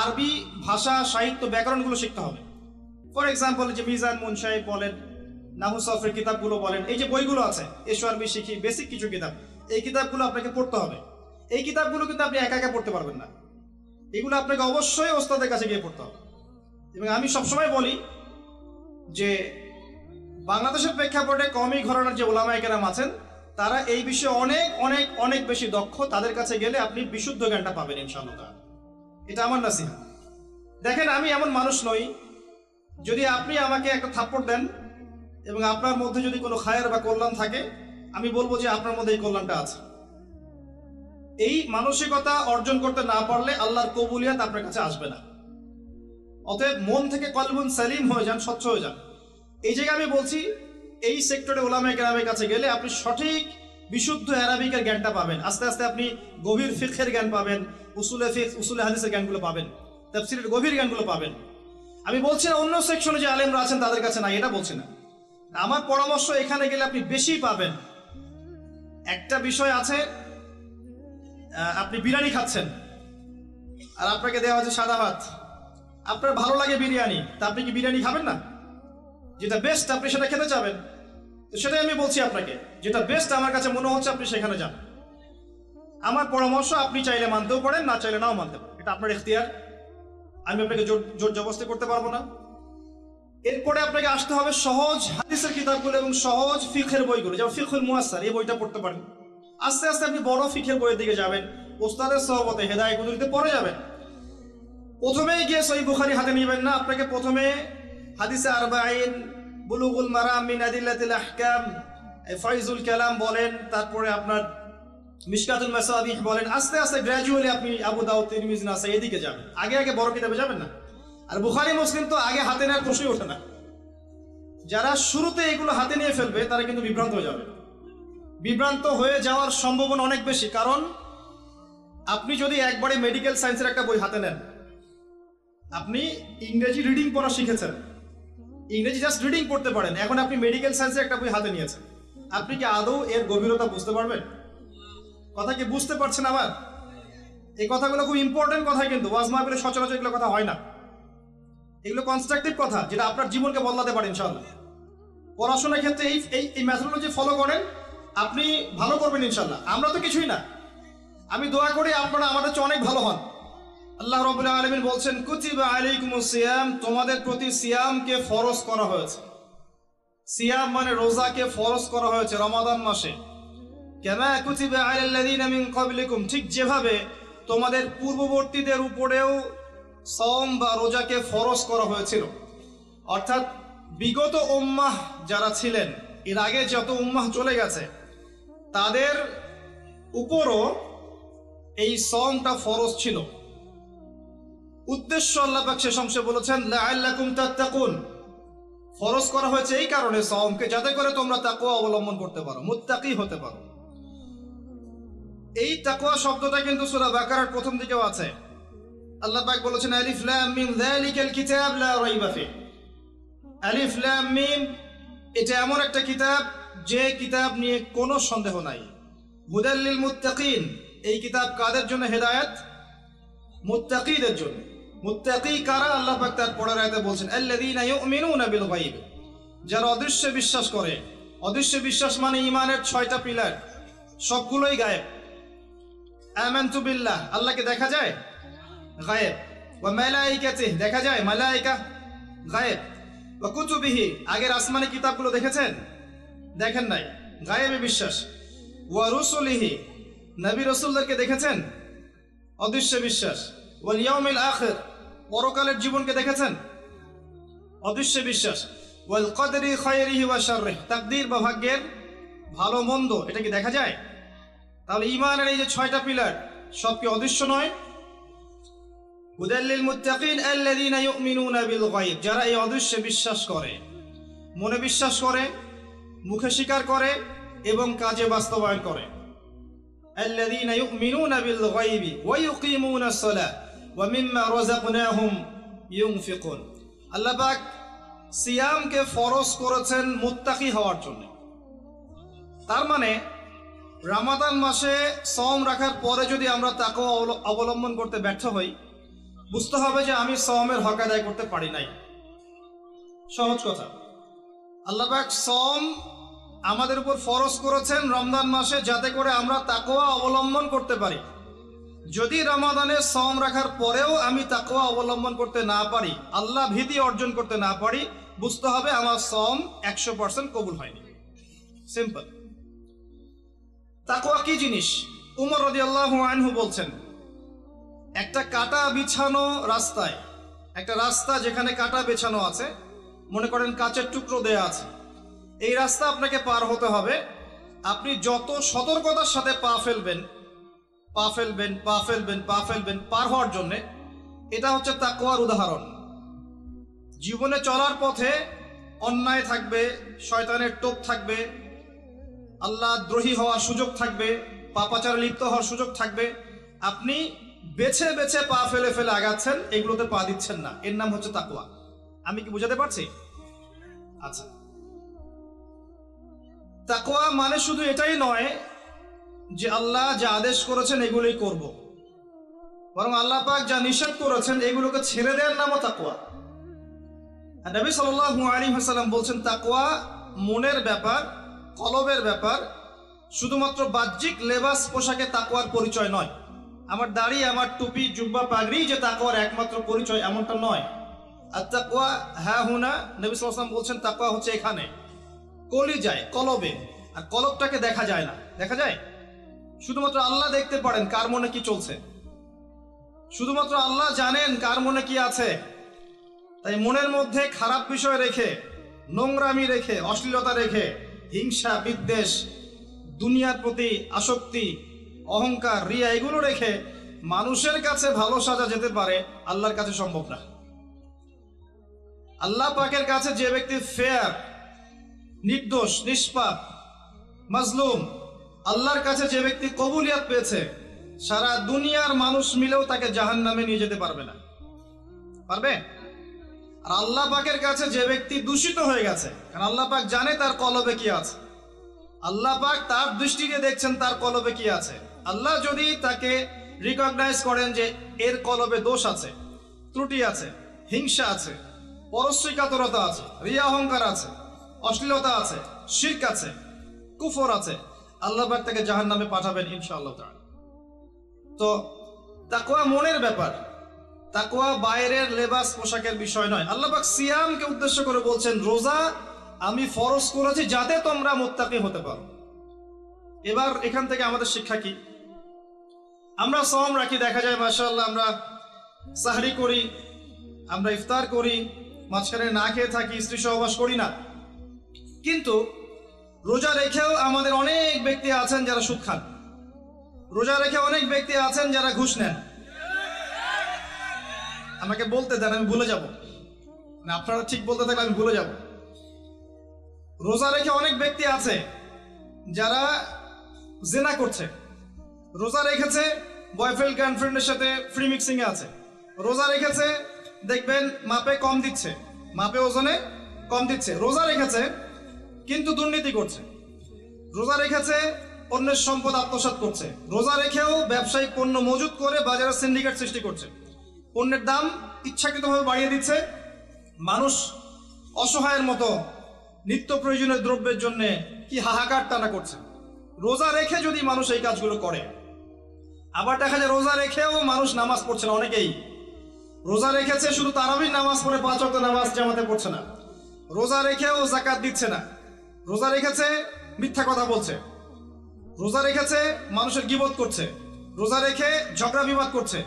আরবি ভাষা, সাহিত্য, ব্যাকরণগুলো শিখতে হবে। ফর এক্সাম্পল, যে মিজান মুনসাহিব বলেন, নাহু সরফের কিতাবগুলো বলেন, এই যে বইগুলো আছে, এসো আরবি শিখি, বেসিক কিছু কিতাব, এই কিতাবগুলো আপনাকে পড়তে হবে। এই কিতাবগুলো কিন্তু আপনি একা একা পড়তে পারবেন না, এগুলো আপনাকে অবশ্যই ওস্তাদের কাছে গিয়ে পড়তে হবে। এবং আমি সবসময় বলি যে বাংলাদেশের প্রেক্ষাপটে কওমি ঘরানার যে উলামায়ে কেরাম আছেন, তারা এই বিষয়ে অনেক অনেক অনেক বেশি দক্ষ। তাদের কাছে গেলে আপনি বিশুদ্ধ জ্ঞানটা পাবেন ইনশাআল্লাহ। এটা আমার নাসিহা। দেখেন, আমি এমন মানুষ নই, যদি আপনি আমাকে একটা থাপ্পড় দেন এবং আপনার মধ্যে যদি কোনো খায়ের বা কল্যাণ থাকে, আমি বলবো যে আপনার মধ্যে এই কল্যাণটা আছে। এই মানসিকতা অর্জন করতে না পারলে আল্লাহর কবুলিয়াত আপনার কাছে আসবে না। অতএব মন থেকে কলবুন সালিম হয়ে যান, স্বচ্ছ হয়ে যান। এই জায়গায় আমি বলছি, এই সেক্টরে উলামায়ে কেরামের কাছে গেলে আপনি সঠিক বিশুদ্ধ আরবিকের জ্ঞানটা পাবেন। আস্তে আস্তে আপনি গভীর ফিকহের জ্ঞান পাবেন, উসুলে ফিকহ, উসুলে হাদিসের জ্ঞানগুলো পাবেন। তাফসীরের গভীর জ্ঞানগুলো পাবেন। আমি বলছি না অন্য সেকশনে যে আলেমরা আছেন তাদের কাছে নাই, এটা বলছি না। আমার পরামর্শ এখানে গেলে আপনি বেশি পাবেন। একটা বিষয় আছে, আপনি বিরিয়ানি খাচ্ছেন আর আপনাকে দেওয়া হচ্ছে সাদা ভাত। আপনার ভালো লাগে বিরিয়ানি, তা আপনি কি বিরিয়ানি খাবেন না? যেটা বেস্ট আপনি সেটা খেতে চাবেন। তো সেটাই আমি বলছি আপনাকে, যেটা বেস্ট আমার কাছে মনে হচ্ছে আপনি সেখানে যান। আমার পরামর্শ, আপনি চাইলে মানতেও পারেন, না চাইলে নাও মানতে পারেন, এটা আপনার ইখতিয়ার। আমি আপনাকে জোর জবরদস্তি করতে পারবো না। এরপরে আপনাকে আসতে হবে সহজ হাদিসের কিতাবগুলো এবং সহজ ফিকহের বইগুলো, যেমন ফিকহুল মুয়াসসার, এই বইটা পড়তে পারেন। আস্তে আস্তে আপনি বড় ফিকহের বইয়ের দিকে যাবেন, ওস্তাদের সহবতে হেদায়েত গুজরিতে পড়ে যাবেন। প্রথমেই গিয়ে সহিহ বুখারী হাতে নেবেন না, আপনাকে প্রথমে হাদিসে আরবাঈন, বুলুগুল মারাম মিন আদিল্লাতিল আহকাম, ফাইজুল কালাম বলেন, তারপরে আপনার মিশকাতুল মাসাবিহ বলেন, আস্তে আস্তে গ্র্যাজুয়ালি আপনি আবু দাউদ, তিরমিজি, নাসাঈ এদিকে যাবেন। আগে বড় কিতাবে যাবেন না। আর বুখারী মুসলিম তো আগে হাতে নেওয়ার প্রশ্নই ওঠে না। যারা শুরুতে এগুলো হাতে নিয়ে ফেলবে তারা কিন্তু বিভ্রান্ত হয়ে যাবে। বিভ্রান্ত হয়ে যাওয়ার সম্ভাবনা অনেক বেশি, কারণ আপনি যদি একবারে মেডিকেল সায়েন্সের একটা বই হাতে নেন, আপনি ইংরেজি রিডিং পড়া শিখেছেন, ইংরেজি জাস্ট রিডিং পড়তে পারেন, এখন আপনি মেডিকেল সায়েন্সের একটা বই হাতে নিয়েছেন, আপনি কি আদৌ এর গভীরতা বুঝতে পারবেন? কথা কি বুঝতে পারছেন? আবার এই কথাগুলো খুব ইম্পর্টেন্ট কথা, কিন্তু ওয়াজ মাহফিলে সচরাচর এগুলো কথা হয় না। এগুলো কনস্ট্রাকটিভ কথা, যেটা আপনার জীবনকে বদলাতে পারে ইনশাআল্লাহ। পড়াশোনার ক্ষেত্রে এই মেথোডোলজি ফলো করেন, আপনি ভালো করবেন ইনশাআল্লাহ। আমরা তো কিছুই না, আমি দোয়া করি আপনারা আমাদের চেয়ে অনেক ভালো হন। আল্লাহ রাব্বুল আলামিন বলছেন, কুতিবা আলাইকুমুস সিয়াম, তোমাদের প্রতি সিয়ামকে ফরজ করা হয়েছে। সিয়াম মানে রোজাকে ফরজ করা হয়েছে রমাদান মাসে। কামা কুতিবা আলাল্লাযিনা মিন ক্বাবলিকুম, ঠিক যেভাবে তোমাদের পূর্ববর্তীদের উপরেও সওম বা রোজাকে ফরজ করা হয়েছিল। অর্থাৎ বিগত উম্মাহ যারা ছিলেন, এর আগে যত উম্মাহ চলে গেছে, তাদের উপরও এই সওমটা ফরজ ছিল। উদ্দেশ্য আল্লাহ পাক শেষ অংশে বলেছেন, লাআল্লাকুম তাত্তাকুন, ফরজ করা হয়েছে এই কারণে সওমকে, যাতে করে তোমরা তাকওয়া অবলম্বন করতে পারো, মুত্তাকি হতে পারো। এই তাকওয়া শব্দটা কিন্তু সূরা বাকারার প্রথম দিকেও আছে। আল্লাহ পাক বলেছেন, আলিফ লাম মিম যালিকাল কিতাব লা রাইবা ফি। আলিফ লাম মিম, এটা এমন একটা কিতাব যে কিতাব নিয়ে কোনো সন্দেহ নাই। হুদাল লিল মুত্তাকিন, এই কিতাব কাদের জন্য? হেদায়েত মুত্তাকিদের জন্য। মুত্তাকি কারা? আল্লাহ পাক তার পরের আয়াতে বলছেন, আল্লাযীনা ইউমিনুনা বিল গায়ব, যারা অদৃশ্যে বিশ্বাস করে। অদৃশ্য বিশ্বাস মানে ঈমানের 6টা পিলার, সবগুলোই গায়েব। আমানতু বিল্লাহ, আল্লাহকে দেখা যায়, গায়েব। ওয়া মালাইকাতিহি, দেখা যায়, মালাইকা গায়েব। ওয়া কুতুবিহি, আগের আসমানি কিতাবগুলো দেখেছেন? দেখেন নাই, গায়েবে বিশ্বাস। ওয়া রুসুলিহি, নবী রাসূলদেরকে দেখেছেন? অদৃশ্য বিশ্বাস। ওয়াল ইয়াউমিল আখির, পরকালের জীবনকে দেখেছেন? অদৃশ্য বিশ্বাস। ওয়াল কদরি খায়রিহি ওয়া শাররিহি, তাকদীর বা ভাগ্যের ভালো মন্দ, এটা কি দেখা যায়? তাহলে ঈমানের এই যে 6টা পিলার, সব কি অদৃশ্য নয়? হুদাল লিল মুত্তাকিন আল্লাযীনা ইউমিনুনা বিল গায়ব, যারা এই অদৃশ্যে বিশ্বাস করে, মনে বিশ্বাস করে, মুখে স্বীকার করে এবং কাজে বাস্তবায়ন করে। আল্লাযীনা ইউমিনুনা বিল গায়বি ওয়া ইউকিমুনাস সালাহ ওয়া মিম্মা রাযাকনাহুম ইউনফিকুন। আল্লাহ পাক সিয়ামকে ফরজ করেছেন মুত্তাকি হওয়ার জন্য। তার মানে রমাদান মাসে সওম রাখার পরে যদি আমরা তাকওয়া অবলম্বন করতে ব্যর্থ হই, বুঝতে হবে যে আমি সওমের হক আদায় করতে পারি নাই। সহজ কথা, আল্লাহ পাক সওম আমাদের উপর ফরজ করেছেন রমজান মাসে, যাতে করে আমরা তাকওয়া অবলম্বন করতে পারি। যদি রমাদানে সওম রাখার পরেও আমি তাকওয়া অবলম্বন করতে না পারি, আল্লাহ ভীতি অর্জন করতে না পারি, বুঝতে হবে আমার সওম 100% কবুল হয়নি। সিম্পল। তাকওয়া কি জিনিস? উমর রাদিয়াল্লাহু আনহু বলছেন, একটা কাটা বিছানো রাস্তায়, একটা রাস্তা যেখানে কাটা বিছানো আছে, মনে করেন কাচের টুকরো দেয়া আছে, এই রাস্তা আপনাকে পার হতে হবে। আপনি যত সতর্কতার সাথে পা ফেলবেন পার হওয়ার জন্যে, এটা হচ্ছে তাকওয়ার উদাহরণ। জীবনে চলার পথে অন্যায় থাকবে, শয়তানের টোপ থাকবে, আল্লাহ দ্রোহী হওয়ার সুযোগ থাকবে, পাপাচারে লিপ্ত হওয়ার সুযোগ থাকবে। আপনি বেছে বেছে পা ফেলে ফেলে আগাচ্ছেন, এগুলোতে পা দিচ্ছেন না, এর নাম হচ্ছে তাকওয়া। আমি কি বুঝাতে পারছি? আচ্ছা, তাকওয়া মানে শুধু এটাই নয় যে আল্লাহ যা আদেশ করেছেন এগুলোই করব, বরং আল্লাহ পাক যা নিষেধ করেছেন এগুলোকে ছেড়ে দেওয়ার নামও তাকওয়া। আর নবী সাল্লাল্লাহু আলাইহি ওয়াসাল্লাম বলছেন তাকওয়া মনের ব্যাপার, কলবের ব্যাপার, শুধুমাত্র বাহ্যিক লেবাস পোশাকে তাকওয়ার পরিচয় নয়। আমার দাড়ি, আমার টুপি, জুব্বা, পাগড়ি যে তাকওয়ার একমাত্র পরিচয় এমনটা নয়। আর তাকওয়া হ্যাঁ হুনা, নবী সাল্লাল্লাহু আলাইহি ওয়াসাল্লাম বলছেন তাকওয়া হচ্ছে এখানে, কলিজায়, কলবে। আর কলবটাকে দেখা যায় না, দেখা যায়? শুধুমাত্র আল্লাহ দেখতে পারেন কার মনে কি চলছে, শুধুমাত্র আল্লাহ জানেন কার মনে কি আছে। তাই মনের মধ্যে খারাপ বিষয় রেখে, নোংরামি রেখে, অশ্লীলতা রেখে, হিংসা, বিদ্বেষ, দুনিয়ার প্রতি আসক্তি, অহংকার, রিয়া এগুলো রেখে মানুষের কাছে ভালো সাজা যেতে পারে, আল্লাহর কাছে সম্ভব না। আল্লাহ পাকের কাছে যে ব্যক্তি ফেয়ার, নির্দোষ, নিষ্পাপ, মাজলুম, আল্লাহর কাছে যে ব্যক্তি কবুলিয়াত পেয়েছে, সারা দুনিয়ার মানুষ মিলেও তাকে জাহান্নামে নিয়ে যেতে পারবে না। পারবে? আর আল্লাহ পাকের কাছে যে ব্যক্তি দূষিত হয়ে গেছে, কারণ আল্লাহ পাক জানে তার কলবে কি আছে, আল্লাহ পাক তার দৃষ্টি দিয়ে দেখছেন তার কলবে কি আছে। আল্লাহ যদি তাকে রিকগনাইজ করেন যে এর কলবে দোষ আছে, ত্রুটি আছে, হিংসা আছে, পরশ্রী কাতরতা আছে, রিয়া অহংকার আছে, অশ্লীলতা আছে, শিরক আছে, কুফর আছে, আল্লাহ পাক তাকে জাহান্নামে পাঠাবেন ইনশাআল্লাহ তাআলা। তো তাকওয়া মনের ব্যাপার, তাকওয়া বাইরের লেবাস পোশাকের বিষয় নয়। আল্লাহ পাক সিয়ামকে উদ্দেশ্য করে বলছেন রোজা আমি ফরজ করেছি যাতে তোমরা মুত্তাকি হতে পারো। এবার এখান থেকে আমাদের শিক্ষা কি? আমরা সওম রাখি, দেখা যায় মাশাআল্লাহ আমরা সাহরি করি, আমরা ইফতার করি, মাঝখানে না খেয়ে থাকি, স্ত্রী সহবাস করি না। কিন্তু রোজা রেখেও আমাদের অনেক ব্যক্তি আছেন যারা সুদ খান, রোজা রেখে অনেক ব্যক্তি আছেন যারা ঘুষ নেন। আমাকে বলতে দেন, আমি ভুলে যাব না, আপনারা ঠিক বলতে থাকলে আমি ভুলে যাব। রোজা রেখে অনেক ব্যক্তি আছে যারা জিনা করছে, রোজা রেখেছে বয়ফ্রেন্ড গার্লফ্রেন্ডের সাথে ফ্রি মিক্সিং এ আছে, রোজা রেখেছে দেখবেন মাপে কম দিচ্ছে, মাপে ওজনে কম দিচ্ছে, রোজা রেখেছে কিন্তু দুর্নীতি করছে, রোজা রেখেছে অন্যের সম্পদ আত্মসাৎ করছে, রোজা রেখেও ব্যবসায়িক পণ্য মজুত করে বাজারে সিন্ডিকেট সৃষ্টি করছে, পণ্যের দাম ইচ্ছাকৃতভাবে বাড়িয়ে দিচ্ছে, মানুষ অসহায়ের মতো নিত্য প্রয়োজনীয় দ্রব্যের জন্য কি হাহাকার টানা করছে। রোজা রেখে যদি মানুষ এই কাজগুলো করে, আবার দেখা যায় রোজা রেখেও মানুষ নামাজ পড়ছে না। অনেকেই রোজা রেখেছে শুধু তারাবির নামাজ পড়ে 5 ওয়াক্ত নামাজ জামাতে পড়ছে না, রোজা রেখেও যাকাত দিচ্ছে না, রোজা রেখেছে মিথ্যা কথা বলছে, রোজা রেখেছে মানুষের গীবত করছে, রোজা রেখে ঝগড়া বিবাদ করছে।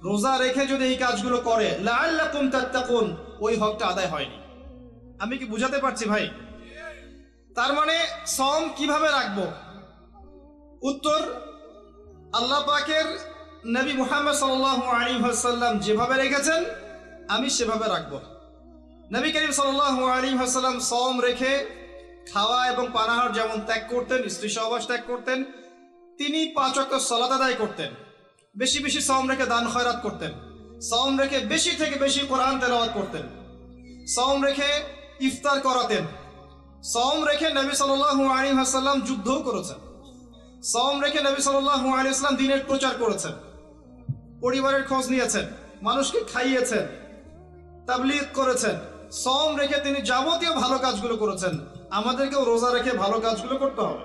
রোজা রেখে যদি এই কাজগুলো করে লাআল্লাকুম তাত্তাকুন, ওই হকটা আদায় হয়নি। আমি কি বুঝাতে পারছি ভাই? তার মানে সওম কিভাবে রাখবো? উত্তর, আল্লাহ পাকের নবী মুহাম্মদ সাল্লাল্লাহু আলাইহি ওয়াসাল্লাম যেভাবে রেখেছেন আমি সেভাবে রাখবো। নবী করিম সাল্লাল্লাহু আলাইহি ওয়াসাল্লাম সওম রেখে খাওয়া এবং পানাহার যেমন ত্যাগ করতেন, স্ত্রী সহবাস ত্যাগ করতেন, তিনি 5 ওয়াক্ত সালাত আদায় করতেন, বেশি বেশি সওম রেখে দান খয়রাত করতেন, সওম রেখে বেশি থেকে বেশি কোরআন তেলাওয়াত করতেন, সওম রেখে ইফতার করাতেন, সওম রেখে নবী সাল্লাল্লাহু আলাইহি ওয়াসাল্লাম যুদ্ধও করেছেন, সওম রেখে নবী সাল্লাল্লাহু আলাইহি ওয়াসাল্লাম দ্বীনের প্রচার করেছেন, পরিবারের খোঁজ নিয়েছেন, মানুষকে খাইয়েছেন, তাবলীগ করেছেন। সওম রেখে তিনি যাবতীয় ভালো কাজগুলো করেছেন। আমাদেরকেও রোজা রেখে ভালো কাজগুলো করতে হবে,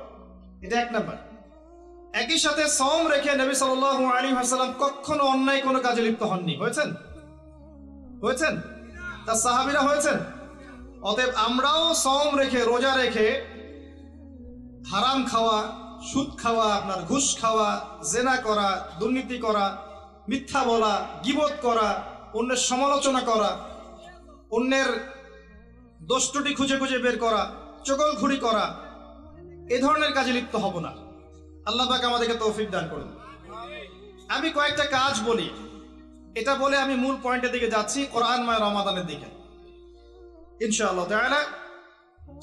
এটা 1 নাম্বার। একই সাথে সওম রেখে নবী সাল্লাল্লাহু আলাইহি ওয়াসাল্লাম কখনো অন্যায় কোনো কাজে লিপ্ত হননি। হয়েছেন? হয়েছেন? তার সাহাবীরা হয়েছেন? অতএব আমরাও সওম রেখে, রোজা রেখে হারাম খাওয়া, সুদ খাওয়া, আপনার ঘুষ খাওয়া, জেনা করা, দুর্নীতি করা, মিথ্যা বলা, গীবত করা, অন্যের সমালোচনা করা, অন্যের দোষ ত্রুটি খুঁজে খুঁজে বের করা, চগলখুরি করা, এ ধরনের কাজে লিপ্ত হব না। আল্লাহ পাক আমাদেরকে তৌফিক দান করুন। আমি কয়েকটা কাজ বলি, এটা বলে আমি মূল পয়েন্টের দিকে যাচ্ছি, কোরআনময় রমাদানের দিকে ইনশাআল্লাহ তাআলা।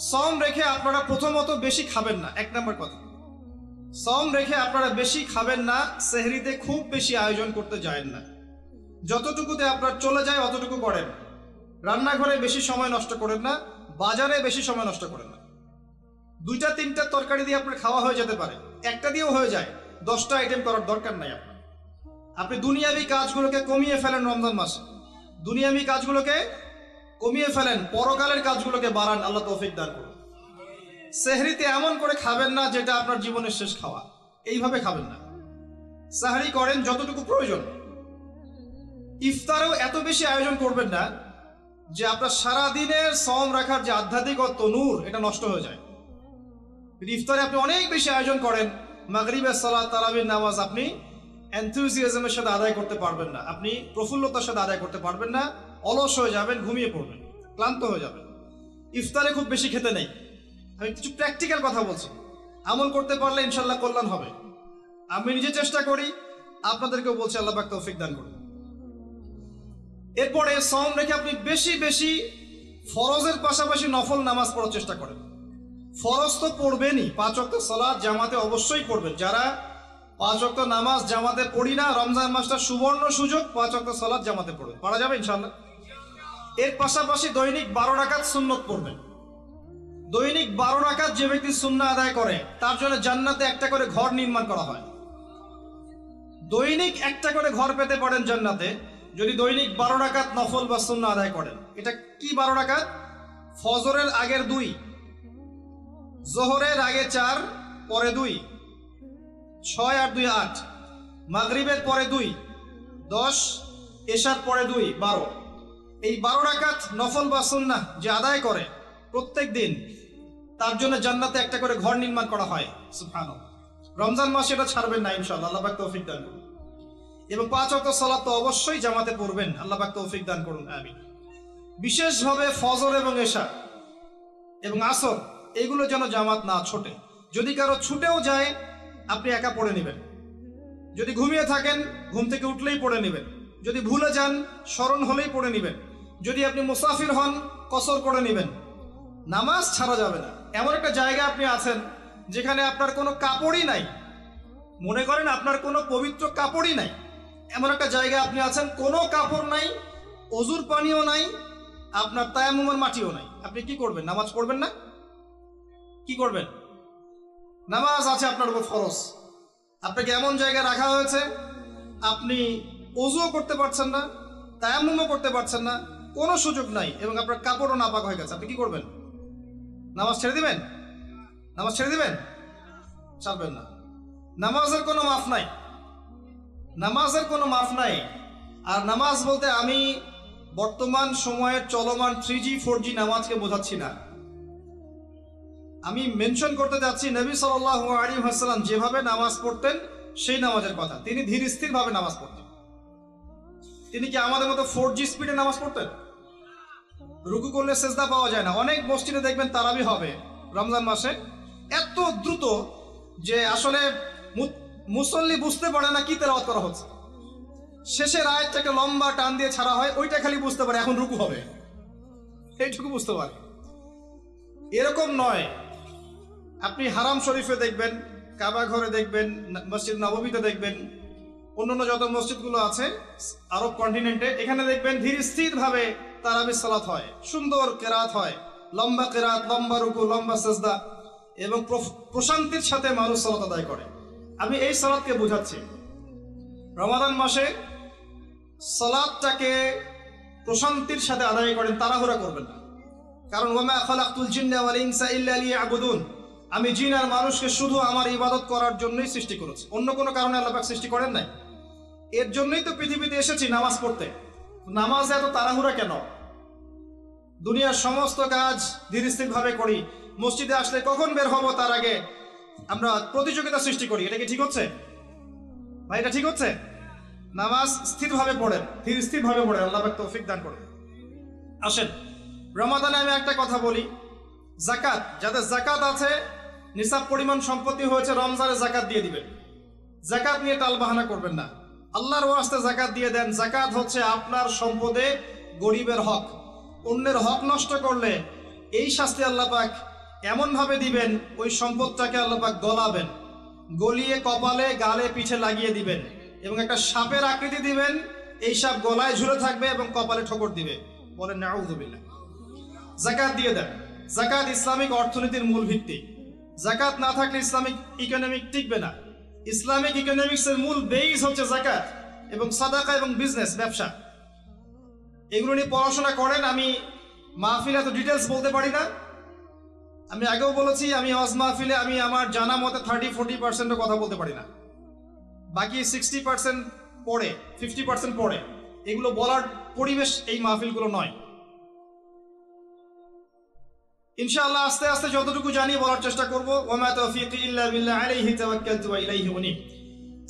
সওম রেখে আপনারা প্রথমত বেশি খাবেন না, 1 নম্বর কথা। সওম রেখে আপনারা বেশি খাবেন না, সেহরিতে খুব বেশি আয়োজন করতে যায়েন না, যতটুকুতে আপনার চলে যায় অতটুকু করেন। রান্নাঘরে বেশি সময় নষ্ট করেন না, বাজারে বেশি সময় নষ্ট করেন না। 2-3টা তরকারি দিয়ে আপনার খাওয়া হয়ে যেতে পারে, একটা দিয়েও হয়ে যায়, 10টা আইটেম করার দরকার নাই। আপনি দুনিয়াবি কাজগুলোকে কমিয়ে ফেলেন রমজান মাসে, দুনিয়াবি কাজগুলোকে কমিয়ে ফেলেন, পরকালের কাজগুলোকে বাড়ান। আল্লাহ তৌফিক দান করুন। সেহরিতে এমন করে খাবেন না যেটা আপনার জীবনের শেষ খাওয়া, এইভাবে খাবেন না। সাহরি করেন যতটুকু প্রয়োজন। ইফতারেও এত বেশি আয়োজন করবেন না যে আপনার সারাদিনের সওম রাখার যে আধ্যাত্মিক নূর এটা নষ্ট হয়ে যায়। ইফতারে আপনি অনেক বেশি আয়োজন করেন, মাগরিবের সালাত, তারাবির নামাজ আপনি এনথুজিয়াজমের সাথে আদায় করতে পারবেন না, আপনি প্রফুল্লতার সাথে আদায় করতে পারবেন না, অলস হয়ে যাবেন, ঘুমিয়ে পড়বেন, ক্লান্ত হয়ে যাবেন। ইফতারে খুব বেশি খেতে নেই। আমি কিছু প্র্যাকটিক্যাল কথা বলছি, আমল করতে পারলে ইনশাল্লাহ কল্যাণ হবে। আমি নিজে চেষ্টা করি, আপনাদেরকেও বলছি, আল্লাহ পাক তৌফিক দান করুন। এরপরে সওম রেখে আপনি বেশি বেশি ফরজের পাশাপাশি নফল নামাজ পড়ার চেষ্টা করেন। ফরজ তো পড়বেনই, 5 ওয়াক্ত সালাত জামাতে অবশ্যই পড়বেন। যারা 5 ওয়াক্ত নামাজ জামাতে পড়ি না, রমজান মাসটা সুবর্ণ সুযোগ, 5 ওয়াক্ত সালাত জামাতে পড়বেন, পড়া যাবে ইনশাআল্লাহ। এর পাশাপাশি দৈনিক 12 রাকাত সুন্নত পড়বেন। দৈনিক 12 রাকাত যে ব্যক্তি সুন্নাহ আদায় করে তার জন্য জান্নাতে একটা করে ঘর নির্মাণ করা হয়। দৈনিক একটা করে ঘর পেতে পারেন জান্নাতে যদি দৈনিক 12 রাকাত নফল বা সুন্নাহ আদায় করেন। এটা কি 12 রাকাত? ফজরের আগের 2, জোহরের আগে 4, পরে 2, 6 আর 2 8, মাগরিবের পরে 2 10, এশার পরে 2 12। এই 12 রাকাত নফল বা সুন্নাহ যে আদায় করে প্রত্যেক দিন, তার জন্য জান্নাতে একটা করে ঘর নির্মাণ করা হয়। সুবহানাল্লাহ। রমজান মাসে এটা ছাড়বেন না ইনশাআল্লাহ, আল্লাহ পাক তৌফিক দান করুন। এবং 5 ওয়াক্ত সালাত তো অবশ্যই জামাতে পড়বেন, আল্লাহ পাক তৌফিক দান করুন, আমিন। বিশেষভাবে ফজর এবং এশা এবং আসর এগুলো যেন জামাত না ছোটে। যদি কারো ছুটেও যায় আপনি একা পড়ে নেবেন। যদি ঘুমিয়ে থাকেন ঘুম থেকে উঠলেই পড়ে নেবেন। যদি ভুলে যান স্মরণ হলেই পড়ে নেবেন। যদি আপনি মুসাফির হন কসর করে নেবেন। নামাজ ছাড়া যাবে না। এমন একটা জায়গা আপনি আছেন যেখানে আপনার কোনো কাপড়ই নাই, মনে করেন আপনার কোনো পবিত্র কাপড়ই নাই, এমন একটা জায়গা আপনি আছেন, কোনো কাপড় নাই, অজুর পানিও নাই, আপনার তায়াম্মুমের মাটিও নাই, আপনি কি করবেন? নামাজ পড়বেন না? কি করবেন? নামাজ আছে আপনার উপর ফরজ, আপনাকে এমন জায়গায় রাখা হয়েছে আপনি অজুও করতে পারছেন না, তায়াম্মুমও করতে পারছেন না, কোনো সুযোগ নাই, এবং আপনার কাপড়ও নাপাক হয়ে গেছে, আপনি কি করবেন? নামাজ ছেড়ে দিবেন? নামাজ ছেড়ে দিবেন? ছাড়বেন না। নামাজের কোনো মাফ নাই, নামাজের কোনো মাফ নাই। আর নামাজ বলতে আমি বর্তমান সময়ের চলমান 3G 4G নামাজকে বোঝাচ্ছি না। আমি মেনশন করতে যাচ্ছি নবী সাল্লাল্লাহু আলাইহি ওয়াসাল্লাম যেভাবে নামাজ পড়তেন সেই নামাজের কথা। তিনি ধীর স্থির ভাবে নামাজ পড়তেন। তিনি কি আমাদের মতো 4G স্পিডে নামাজ পড়তেন? রুকু করলে সেজদা পাওয়া যায় না। অনেক মসজিদে দেখবেন তারাবি হবে রমজান মাসে, এত দ্রুত যে আসলে মুসল্লি বুঝতে পারে না কি তেলাওয়াত করা হচ্ছে। শেষের আয়াতটাকে লম্বা টান দিয়ে ছাড়া হয়, ওইটা খালি বুঝতে পারে এখন রুকু হবে, এইটুকু বুঝতে পারে। এরকম নয়। আপনি হারাম শরীফে দেখবেন, কাবা ঘরে দেখবেন, মসজিদ নববীতে দেখবেন, অন্যান্য যত মসজিদগুলো আছে আরব কন্টিনেন্টে, এখানে দেখবেন ধীর স্থির ভাবে তারাবি সালাত হয়, সুন্দর কেরাত হয়, লম্বা কেরাত, লম্বা রুকু, লম্বা সেজদা, এবং প্রশান্তির সাথে মানুষ সালাত আদায় করে। আমি এই সালাতকে বোঝাচ্ছি। রমাদান মাসে সালাতটাকে প্রশান্তির সাথে আদায় করেন, তাড়াহুড়া করবেন না। কারণ ওয়ামা খালাকতুল জিন্না ওয়াল ইনসা ইল্লা লিয়াবুদুন, আমি জিন আর মানুষকে শুধু আমার ইবাদত করার জন্যই সৃষ্টি করেছি, অন্য কোনো কারণে আল্লাহ পাক সৃষ্টি করেন নাই। এর জন্যই তো পৃথিবীতে এসেছি নামাজ পড়তে। নামাজে এত তাড়াহুড়া কেন? দুনিয়ার সমস্ত কাজ ধীর স্থির ভাবে করি, মসজিদে আসলে কখন বের হব তার আগে আমরা প্রতিযোগিতা সৃষ্টি করি। এটা কি ঠিক হচ্ছে ভাই? এটা ঠিক হচ্ছে? নামাজ স্থিরভাবে পড়েন, ধীর স্থির ভাবে পড়েন, আল্লাহ পাক তৌফিক দান করেন। আসেন রমাদানে আমি একটা কথা বলি, যাকাত, যাদের যাকাত আছে, নিসাব পরিমাণ সম্পত্তি হয়েছে, রমজানে যাকাত দিয়ে দিবেন। যাকাত নিয়ে টালবাহানা করবেন না, আল্লাহর ওয়াস্তে যাকাত দিয়ে দেন। যাকাত হচ্ছে আপনার সম্পদে গরিবের হক। অন্যের হক নষ্ট করলে এই শাস্তি আল্লাহ পাক এমন ভাবে দিবেন, ওই সম্পদটাকে আল্লাহ পাক গলাবেন, গলিয়ে কপালে গালে পিঠে লাগিয়ে দিবেন এবং একটা সাপের আকৃতি দিবেন, এই সাপ গলায় ঝুলে থাকবে এবং কপালে ঠোকর দিবে। বলেন নাউযুবিল্লাহ। যাকাত দিয়ে দেন। যাকাত ইসলামিক অর্থনীতির মূল ভিত্তি। যাকাত না থাকলে ইসলামিক ইকোনমিক টিকবে না। ইসলামিক ইকোনমিক্সের মূল বেস হচ্ছে যাকাত এবং সাদাকা এবং বিজনেস, ব্যবসা। এগুলো নিয়ে পড়াশোনা করেন। আমি মাহফিলে এত ডিটেলস বলতে পারি না। আমি আগেও বলেছি, আমি ওয়াজ মাহফিলে আমি আমার জানা মতে 30-40% কথা বলতে পারি না, বাকি 60% পড়ে, 50% পড়ে। এগুলো বলার পরিবেশ এই মাহফিলগুলো নয়। ইনশাআল্লাহ আস্তে আস্তে যতটুকু জানি বলার চেষ্টা করব। ওয়া মা তাওফীকি ইল্লা বিল্লাহ আলাইহি তাওয়াক্কালতু ওয়া ইলাইহি উনীব।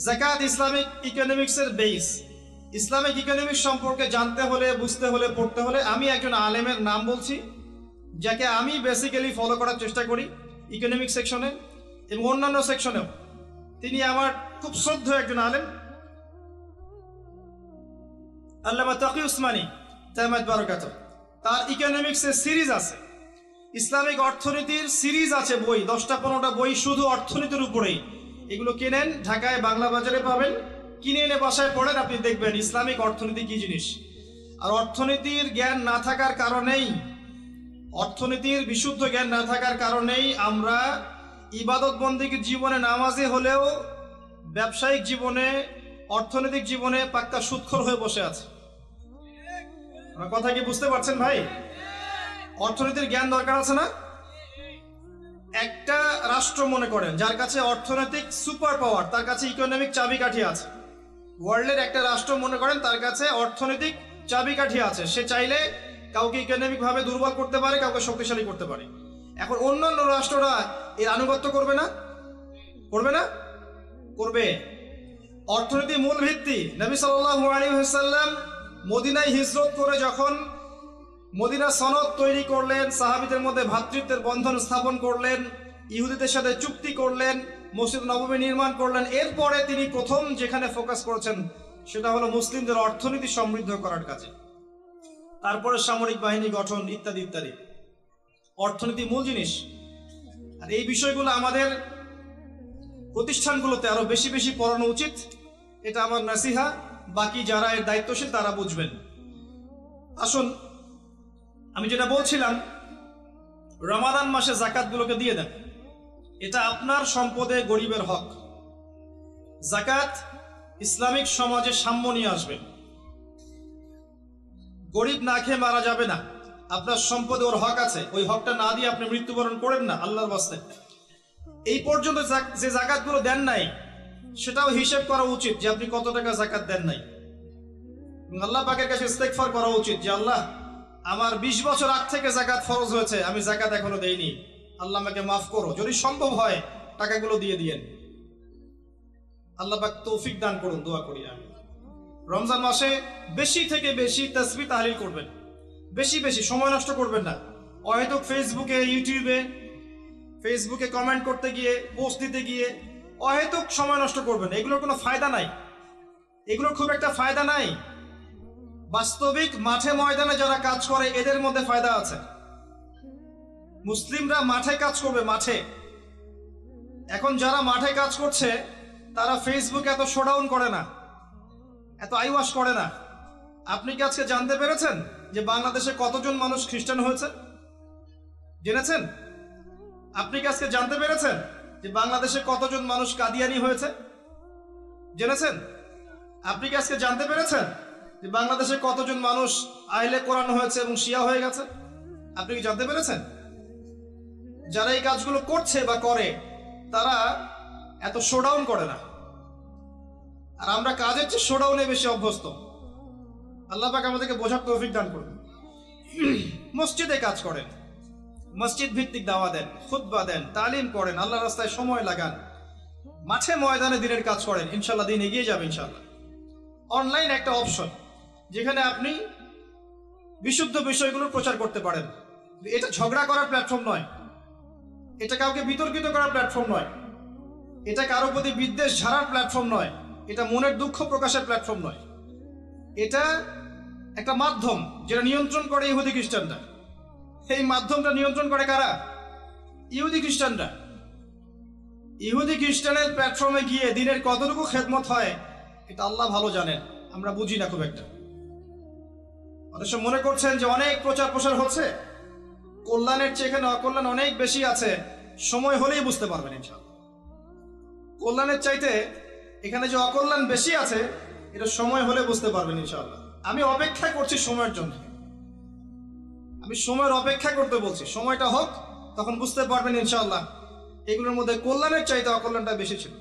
যাকাত ইসলামিক ইকোনমিক্সের বেস। ইসলামিক ইকোনমিক্স সম্পর্কে জানতে হলে, বুঝতে হলে, পড়তে হলে আমি একজন আলেমের নাম বলছি, যাকে আমি বেসিক্যালি ফলো করার চেষ্টা করি ইকোনমিক সেকশনে এবং অন্যান্য সেকশনেও। তিনি আমার খুব শ্রদ্ধেয় একজন আলেম, আল্লামা তাকি উসমানী দামাত বারাকাতুহু। তার ইকোনমিক্সের সিরিজ আছে, ইসলামিক অর্থনীতির সিরিজ আছে বই, 10টা-15টা বই শুধু অর্থনীতির উপরেই। এগুলো কেনেন, ঢাকায় বাংলা বাজারে পাবেন, কিনে এনে বাসায় পড়েন, আপনি দেখবেন ইসলামিক অর্থনীতি কি জিনিস। আর অর্থনীতির জ্ঞান না থাকার কারণেই, অর্থনীতির বিশুদ্ধ জ্ঞান না থাকার কারণেই আমরা ইবাদত বন্দেগীর জীবনে নামাজি হলেও ব্যবসায়িক জীবনে, অর্থনৈতিক জীবনে পাক্কা সুদখোর হয়ে বসে আছে। আমার কথা কি বুঝতে পারছেন ভাই? অর্থনীতির জ্ঞান দরকার আছে না? একটা রাষ্ট্র মনে করেন যার কাছে অর্থনৈতিক সুপার পাওয়ার, তার কাছে ইকোনমিক চাবিকাঠি আছে। ওয়ার্ল্ডের একটা রাষ্ট্র মনে করেন তার কাছে অর্থনৈতিক চাবিকাঠি আছে। সে চাইলে কাউকে ইকোনমিক ভাবে দুর্বল করতে পারে, কাউকে শক্তিশালী করতে পারে। এখন অন্যান্য রাষ্ট্ররা এর আনুগত্য করবে না? করবে না? করবে। অর্থনীতি মূল ভিত্তি। নবী সাল্লাল্লাহু আলাইহি ওয়াসাল্লাম মদিনায় হিজরত করে যখন মদিনা সনদ তৈরি করলেন, সাহাবীদের মধ্যে ভ্রাতৃত্বের বন্ধন স্থাপন করলেন, ইহুদিদের সাথে চুক্তি করলেন, মসজিদ নববী নির্মাণ করলেন, এরপরে তিনি প্রথম যেখানে ফোকাস করেছেন সেটা হলো মুসলিমদের অর্থনীতি সমৃদ্ধ করার কাজে। তারপরে সামরিক বাহিনী গঠন ইত্যাদি ইত্যাদি। অর্থনীতি মূল জিনিস। আর এই বিষয়গুলো আমাদের প্রতিষ্ঠানগুলোতে আরো বেশি বেশি পড়ানো উচিত। এটা আমার নাসিহা, বাকি যারা এর দায়িত্বশীল তারা বুঝবেন। আসুন, আমি যেটা বলছিলাম, রমাদান মাসে যাকাতগুলোকে দিয়ে দেন। এটা আপনার সম্পদে গরিবের হক। যাকাত ইসলামিক সমাজে সাম্য নিয়ে আসবে। গরিব না খেয়ে মারা যাবে না, আপনার সম্পদে ওর হক আছে, ওই হকটা না দিয়ে আপনি মৃত্যুবরণ করেন না, আল্লাহর ওয়াস্তে। এই পর্যন্ত যে যাকাতগুলো দেন নাই সেটাও হিসেব করা উচিত যে আপনি কত টাকা যাকাত দেন নাই। আল্লাহ পাকের কাছে ইস্তেগফার করা উচিত যে আল্লাহ, আমার 20 বছর আগ থেকে যাকাত ফরজ হয়েছে, আমি যাকাত এখনো দেইনি, আল্লাহ আমাকে মাফ করো। যদি সম্ভব হয় টাকাগুলো দিয়ে দিয়েন। আল্লাহ পাক তৌফিক দান করুন, দোয়া করি আমি। রমজান মাসে বেশি থেকে বেশি তাসবিহ তাহলিল করবেন, বেশি বেশি, সময় নষ্ট করবেন না। হয়তো ফেসবুকে, ফেসবুকে কমেন্ট করতে গিয়ে, পোস্ট দিতে গিয়ে হয়তো সময় নষ্ট করবেন। এগুলোর কোনো ফায়দা নাই, এগুলোর খুব একটা ফায়দা নাই। বাস্তবিক মাঠে ময়দানে যারা কাজ করে এদের মধ্যে ফায়দা আছে। মুসলিমরা মাঠে কাজ করবে, মাঠে। এখন যারা মাঠে কাজ করছে তারা ফেসবুকে এত শোডাউন করে না, এত আইওয়াশ করে না। আপনি কি আজকে জানতে পেরেছেন যে বাংলাদেশে কতজন মানুষ খ্রিস্টান হয়েছে? জেনেছেন? আপনি কি আজকে জানতে পেরেছেন যে বাংলাদেশে কতজন মানুষ কাদিয়ানি হয়েছে? জেনেছেন? আপনি কি আজকে জানতে পেরেছেন যে বাংলাদেশে কতজন মানুষ আহলে কোরআন হয়েছে এবং শিয়া হয়ে গেছে? আপনি কি জানতে পেরেছেন? যারা এই কাজগুলো করছে বা করে তারা এত শোডাউন করে না। আর আমরা কাজের চেয়ে শোডাউনে বেশি অভ্যস্ত। আল্লাহ পাক আমাদেরকে বোঝার তৌফিক দান করুন। মসজিদে কাজ করেন, মসজিদ ভিত্তিক দাওয়া দেন, খুতবা দেন, তালিম করেন, আল্লাহর রাস্তায় সময় লাগান, মাঠে ময়দানে দিনের কাজ করেন, ইনশাল্লাহ দিন এগিয়ে যাবে ইনশাল্লাহ। অনলাইন একটা অপশন যেখানে আপনি বিশুদ্ধ বিষয়গুলো প্রচার করতে পারেন। এটা ঝগড়া করার প্ল্যাটফর্ম নয়, এটা কাউকে বিতর্কিত করার প্ল্যাটফর্ম নয়, এটা কারো প্রতি বিদ্বেষ ঝাড়ার প্ল্যাটফর্ম নয়, এটা মনের দুঃখ প্রকাশের প্ল্যাটফর্ম নয়। এটা একটা মাধ্যম যেটা নিয়ন্ত্রণ করে ইহুদি খ্রিস্টানরা। এই মাধ্যমটা নিয়ন্ত্রণ করে কারা? ইহুদি খ্রিস্টানরা। ইহুদি খ্রিস্টানের প্ল্যাটফর্মে গিয়ে দিনের কতটুকু খেদমত হয় এটা আল্লাহ ভালো জানেন, আমরা বুঝি না খুব একটা। অনেক সময় মনে করছেন যে অনেক প্রচার প্রসার হচ্ছে, কল্যাণের চেয়ে এখানে অকল্যাণ অনেক বেশি আছে, সময় হলেই বুঝতে পারবেন ইনশাআল্লাহ। কল্যাণের চাইতে এখানে যে অকল্যাণ বেশি আছে এটা সময় হলে বুঝতে পারবেন ইনশাআল্লাহ। আমি অপেক্ষা করছি সময়ের জন্য, আমি সময়ের অপেক্ষা করতে বলছি, সময়টা হোক তখন বুঝতে পারবেন ইনশাআল্লাহ। এগুলোর মধ্যে কল্যাণের চাইতে অকল্যাণটা বেশি ছিল।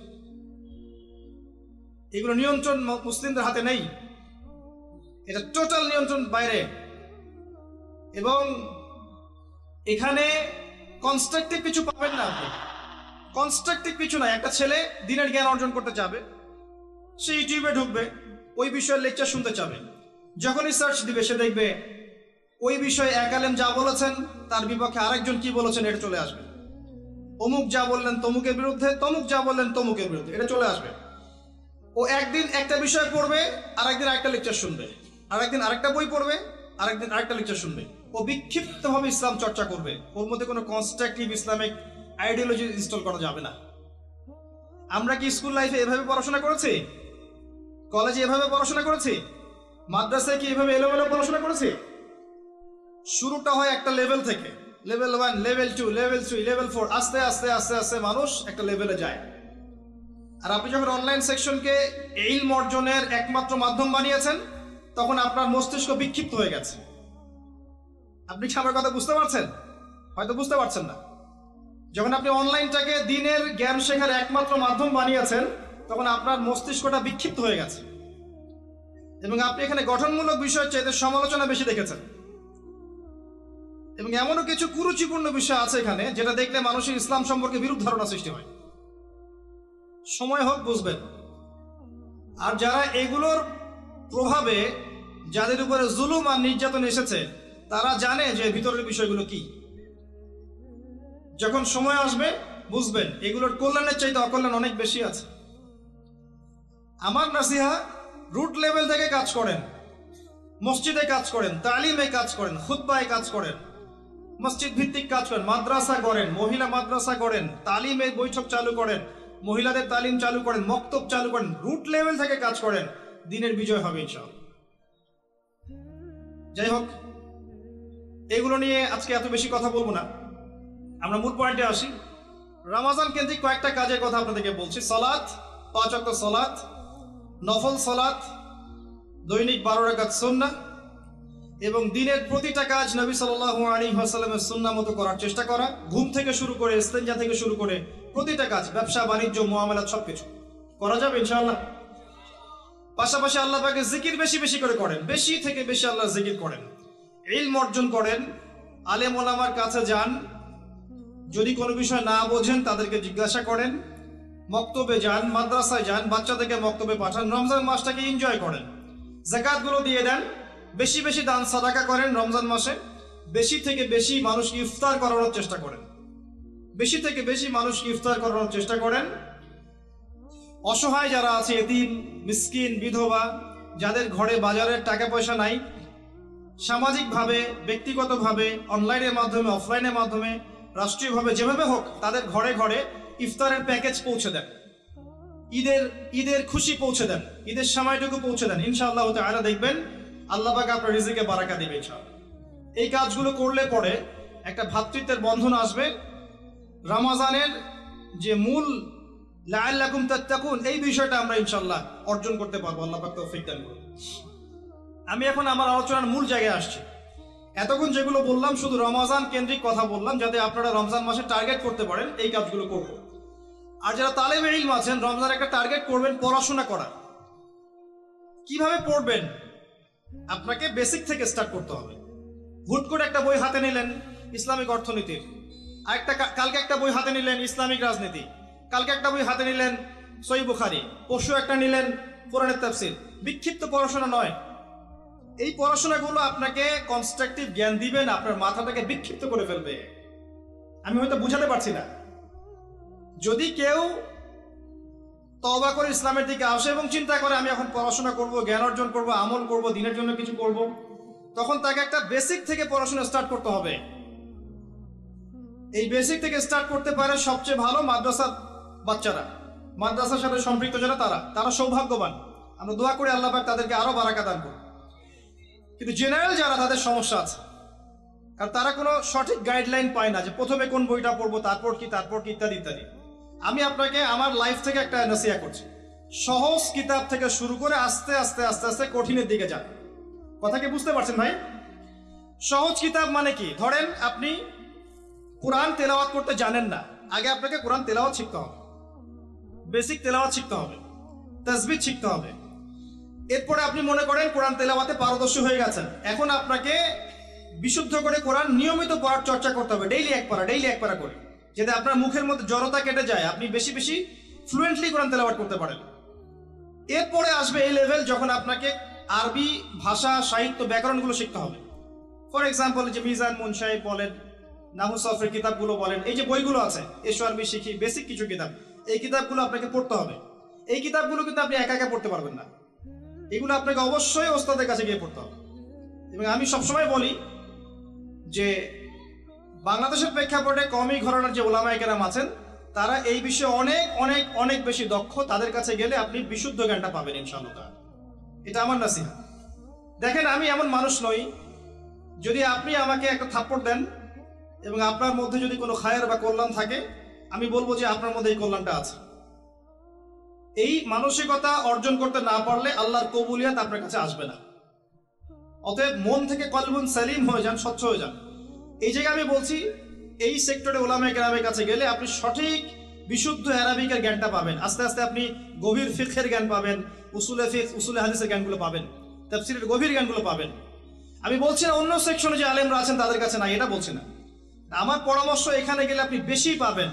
এগুলো নিয়ন্ত্রণ মুসলিমদের হাতে নেই, এটা টোটাল নিয়ন্ত্রণ বাইরে। এবং এখানে কনস্ট্রাকটিভ কিছু পাবেন না আপনি, কনস্ট্রাকটিভ কিছু না। একটা ছেলে দিনের জ্ঞান অর্জন করতে চাবে, সে ইউটিউবে ঢুকবে, ওই বিষয়ের লেকচার শুনতে চাবে, যখনই সার্চ দিবে সে দেখবে ওই বিষয়ে এক আলেম যা বলেছেন তার বিপক্ষে আরেকজন কি বলেছেন এটা চলে আসবে। অমুক যা বললেন তমুকের বিরুদ্ধে, তমুক যা বললেন তমুকের বিরুদ্ধে, এটা চলে আসবে। ও একদিন একটা বিষয় পড়বে, আরেকদিন আরেকটা লেকচার শুনবে, আরেকদিন আরেকটা বই পড়বে, আরেকদিন আরেকটা লেকচার শুনবে। ও বিক্ষিপ্তভাবে ইসলাম চর্চা করবে, ওর মধ্যে কোনো কনস্ট্রাকটিভ ইসলামিক আইডিওলজি ইনস্টল করা যাবে না। আমরা কি স্কুল লাইফে এভাবে পড়াশোনা করেছি? কলেজে এভাবে পড়াশোনা করেছি? মাদ্রাসায় কি এভাবে এলোমেলো পড়াশোনা করেছি? শুরুটা হয় একটা লেভেল থেকে, লেভেল 1, লেভেল 2, লেভেল 3, লেভেল 4, আস্তে আস্তে আস্তে আস্তে মানুষ একটা লেভেলে যায়। আর আপনি যখন অনলাইন সেকশনকে ইলম অর্জনের একমাত্র মাধ্যম বানিয়েছেন তখন আপনার মস্তিষ্ক বিক্ষিপ্ত হয়ে গেছে। আপনি কি আমার কথা বুঝতে পারছেন? হয়তো বুঝতে পারছেন না। যখন আপনি অনলাইনটাকে দিনের জ্ঞান শেখার একমাত্র মাধ্যম বানিয়েছেন তখন আপনার মস্তিষ্কটা বিক্ষিপ্ত হয়ে গেছে এবং আপনি এখানে গঠনমূলক বিষয়ের চাইতে সমালোচনা বেশি দেখেছেন। এবং এমনও কিছু কুরুচিপূর্ণ বিষয় আছে এখানে যেটা দেখলে মানুষের ইসলাম সম্পর্কে বিরূপ ধারণা সৃষ্টি হয়। সময় হোক বুঝবেন। আর যারা এগুলোর প্রভাবে যাদের উপরে জুলুম আর নির্যাতন এসেছে তারা জানে যে ভিতরের বিষয়গুলো কি। যখন সময় আসবে বুঝবেন এগুলোর কল্যাণের চাইতে অকল্যাণ অনেক বেশি আছে। আমার নাসিহা, রুট লেভেল থেকে কাজ করেন, মসজিদে কাজ করেন, তালিমে কাজ করেন, খুতবায় কাজ করেন, মসজিদ ভিত্তিক কাজ করেন, মাদ্রাসা করেন, মহিলা মাদ্রাসা করেন, তালিমে বৈঠক চালু করেন, মহিলাদের তালিম চালু করেন, মক্তব চালু করেন, রুট লেভেল থেকে কাজ করেন, দিনের বিজয় হবে ইনশাআল্লাহ। যাই হোক, এগুলো নিয়ে আজকে এত বেশি কথা বলবো না, আমরা মূল পয়েন্টে আসি। রমজান কেন্দ্রিক কয়েকটা কাজের কথা আপনাদেরকে বলছি। সালাত, 5 ওয়াক্ত সালাত, নফল সালাত, দৈনিক 12 রাকাত সুন্নাহ এবং দিনের প্রতিটা কাজ নবী সাল্লাল্লাহু আলাইহি ওয়াসাল্লামের সুন্নাহ মতো করার চেষ্টা করা। ঘুম থেকে শুরু করে, ইস্তেঞ্জা থেকে শুরু করে প্রতিটা কাজ, ব্যবসা বাণিজ্য মুআমালাত সবকিছু করা যাবে ইনশাআল্লাহ। পাশাপাশি আল্লাহ পাকের জিকির বেশি বেশি করে করেন, বেশি থেকে বেশি আল্লাহর জিকির করেন, ইলম অর্জন করেন, আলেম ওলামার কাছে যান, যদি কোনো বিষয় না বোঝেন তাদেরকে জিজ্ঞাসা করেন, মক্তবে যান, মাদ্রাসায় যান, বাচ্চাদেরকে মক্তবে পাঠান, রমজান মাসটাকে এনজয় করেন, যাকাতগুলো দিয়ে দেন, বেশি বেশি দান সাদাকা করেন রমজান মাসে, বেশি থেকে বেশি মানুষকে ইফতার করানোর চেষ্টা করেন, বেশি থেকে বেশি মানুষকে ইফতার করানোর চেষ্টা করেন। অসহায় যারা আছে, এতিম, মিসকিন, বিধবা, যাদের ঘরে বাজারের টাকা পয়সা নাই, সামাজিকভাবে, ব্যক্তিগতভাবে, অনলাইনের মাধ্যমে, অফলাইনের মাধ্যমে, রাষ্ট্রীয়ভাবে, যেভাবে হোক তাদের ঘরে ঘরে ইফতারের প্যাকেজ পৌঁছে দেন, ঈদের খুশি পৌঁছে দেন, ঈদের সময়টুকু পৌঁছে দেন। ইনশাআল্লাহ তাআলা দেখবেন আল্লাহ পাক আপনার রিজিকে বারাকা দিবে ইনশাআল্লাহ। এই কাজগুলো করলে পরে একটা ভ্রাতৃত্বের বন্ধন আসবে। রমজানের যে মূল লাআল্লাকুম তাত্তাকুন, এই বিষয়টা আমরা ইনশাআল্লাহ অর্জন করতে পারবো, আল্লাহ পাক তৌফিক দান করুন। আমি এখন আমার আলোচনার মূল জায়গায় আসছি। এতক্ষণ যেগুলো বললাম শুধু রমজান কেন্দ্রিক কথা বললাম, যাতে আপনারা রমজান মাসে টার্গেট করতে পারেন এই কাজগুলো করব। আর যারা তালেবে ইলম আছেন, রমজান একটা টার্গেট করবেন পড়াশোনা করা। কিভাবে পড়বেন? আপনাকে বেসিক থেকে স্টার্ট করতে হবে। হুট করে একটা বই হাতে নিলেন ইসলামিক অর্থনীতির, আরেকটা কালকে একটা বই হাতে নিলেন ইসলামিক রাজনীতি, কালকে একটা বই হাতে নিলেন সহিহ বুখারী, পরশু একটা নিলেন কোরআনের তাফসীর। বিক্ষিপ্ত পড়াশোনা নয়। এই পড়াশোনাগুলো আপনাকে কনস্ট্রাকটিভ জ্ঞান দিবেন, আপনার মাথাটাকে বিক্ষিপ্ত করে ফেলবে। আমি হয়তো বুঝাতে পারছি না। যদি কেউ তওবা করে ইসলামের দিকে আসে এবং চিন্তা করে আমি এখন পড়াশোনা করব, জ্ঞান অর্জন করব, আমল করব, দিনের জন্য কিছু করব, তখন তাকে একটা বেসিক থেকে পড়াশোনা স্টার্ট করতে হবে। এই বেসিক থেকে স্টার্ট করতে পারে সবচেয়ে ভালো মাদ্রাসা বাচ্চারা, মাদ্রাসার সাথে সম্পৃক্ত যারা তারা সৌভাগ্যবান। আমরা দোয়া করি আল্লাহ পাক তাদেরকে আরো বারাকা দান করুন। কিন্তু জেনারেল যারা, তাদের সমস্যা আছে, কারণ তারা কোনো সঠিক গাইডলাইন পায় না যে প্রথমে কোন বইটা পড়বো, তারপর কি ইত্যাদি ইত্যাদি। আমি আপনাকে আমার লাইফ থেকে একটা নসিহা করছি, সহজ কিতাব থেকে শুরু করে আস্তে আস্তে আস্তে আস্তে কঠিনের দিকে যান। কথা কি বুঝতে পারছেন ভাই? সহজ কিতাব মানে কি? ধরেন আপনি কোরআন তেলাওয়াত করতে জানেন না, আগে আপনাকে কোরআন তেলাওয়াত শিখতে হবে, বেসিক তেলাওয়াত শিখতে হবে, তাসবিহ শিখতে হবে। এরপরে আপনি মনে করেন কোরআন তেলাওয়াতে পারদর্শী হয়ে গেছেন, এখন আপনাকে বিশুদ্ধ করে কোরআন নিয়মিত পড়ার চর্চা করতে হবে, ডেইলি এক পারা করে, যাতে আপনার মুখের মধ্যে জড়তা কেটে যায়, আপনি বেশি বেশি ফ্লুয়েন্টলি কোরআন তেলাওয়াত করতে পারেন। এরপরে আসবে এই লেভেল যখন আপনাকে আরবি ভাষা, সাহিত্য, ব্যাকরণগুলো শিখতে হবে। ফর এক্সাম্পল, যে মিজান, মুনশাই বলেন, নাহু সরফের কিতাবগুলো বলেন, এই যে বইগুলো আছে, এসো আরবি শিখি, বেসিক কিছু কিতাব, এই কিতাবগুলো আপনাকে পড়তে হবে। এই কিতাবগুলো কিন্তু আপনি একা একা পড়তে পারবেন না, এগুলো আপনাকে অবশ্যই ওস্তাদের কাছে গিয়ে পড়তে হবে। এবং আমি সবসময় বলি যে বাংলাদেশের প্রেক্ষাপটে কওমি ঘরানার যে ওলামায়ে কেরাম আছেন, তারা এই বিষয়ে অনেক অনেক অনেক বেশি দক্ষ। তাদের কাছে গেলে আপনি বিশুদ্ধ জ্ঞানটা পাবেন ইনশাআল্লাহ। এটা আমার নাসিহা। দেখেন, আমি এমন মানুষ নই, যদি আপনি আমাকে একটা থাপ্পড় দেন এবং আপনার মধ্যে যদি কোনো খায়ের বা কল্যাণ থাকে, আমি বলবো যে আপনার মধ্যে এই কল্যাণটা আছে। এই মানসিকতা অর্জন করতে না পারলে আল্লাহর কবুলিয়াত আপনার কাছে আসবে না। অতএব মন থেকে কলবুন সালিম হয়ে যান, স্বচ্ছ হয়ে যান। এই জায়গায় আমি বলছি, এই সেক্টরে ওলামায়ে কেরামের কাছে গেলে আপনি সঠিক বিশুদ্ধ আরবিকের জ্ঞানটা পাবেন। আস্তে আস্তে আপনি গভীর ফিকহের জ্ঞান পাবেন, উসুলে ফিকহ, উসুলে হাদিসের জ্ঞানগুলো পাবেন, তাফসীরের গভীর জ্ঞানগুলো পাবেন। আমি বলছি না অন্য সেকশনে যে আলেমরা আছেন তাদের কাছে নাই, এটা বলছি না। আমার পরামর্শ, এখানে গেলে আপনি বেশি পাবেন।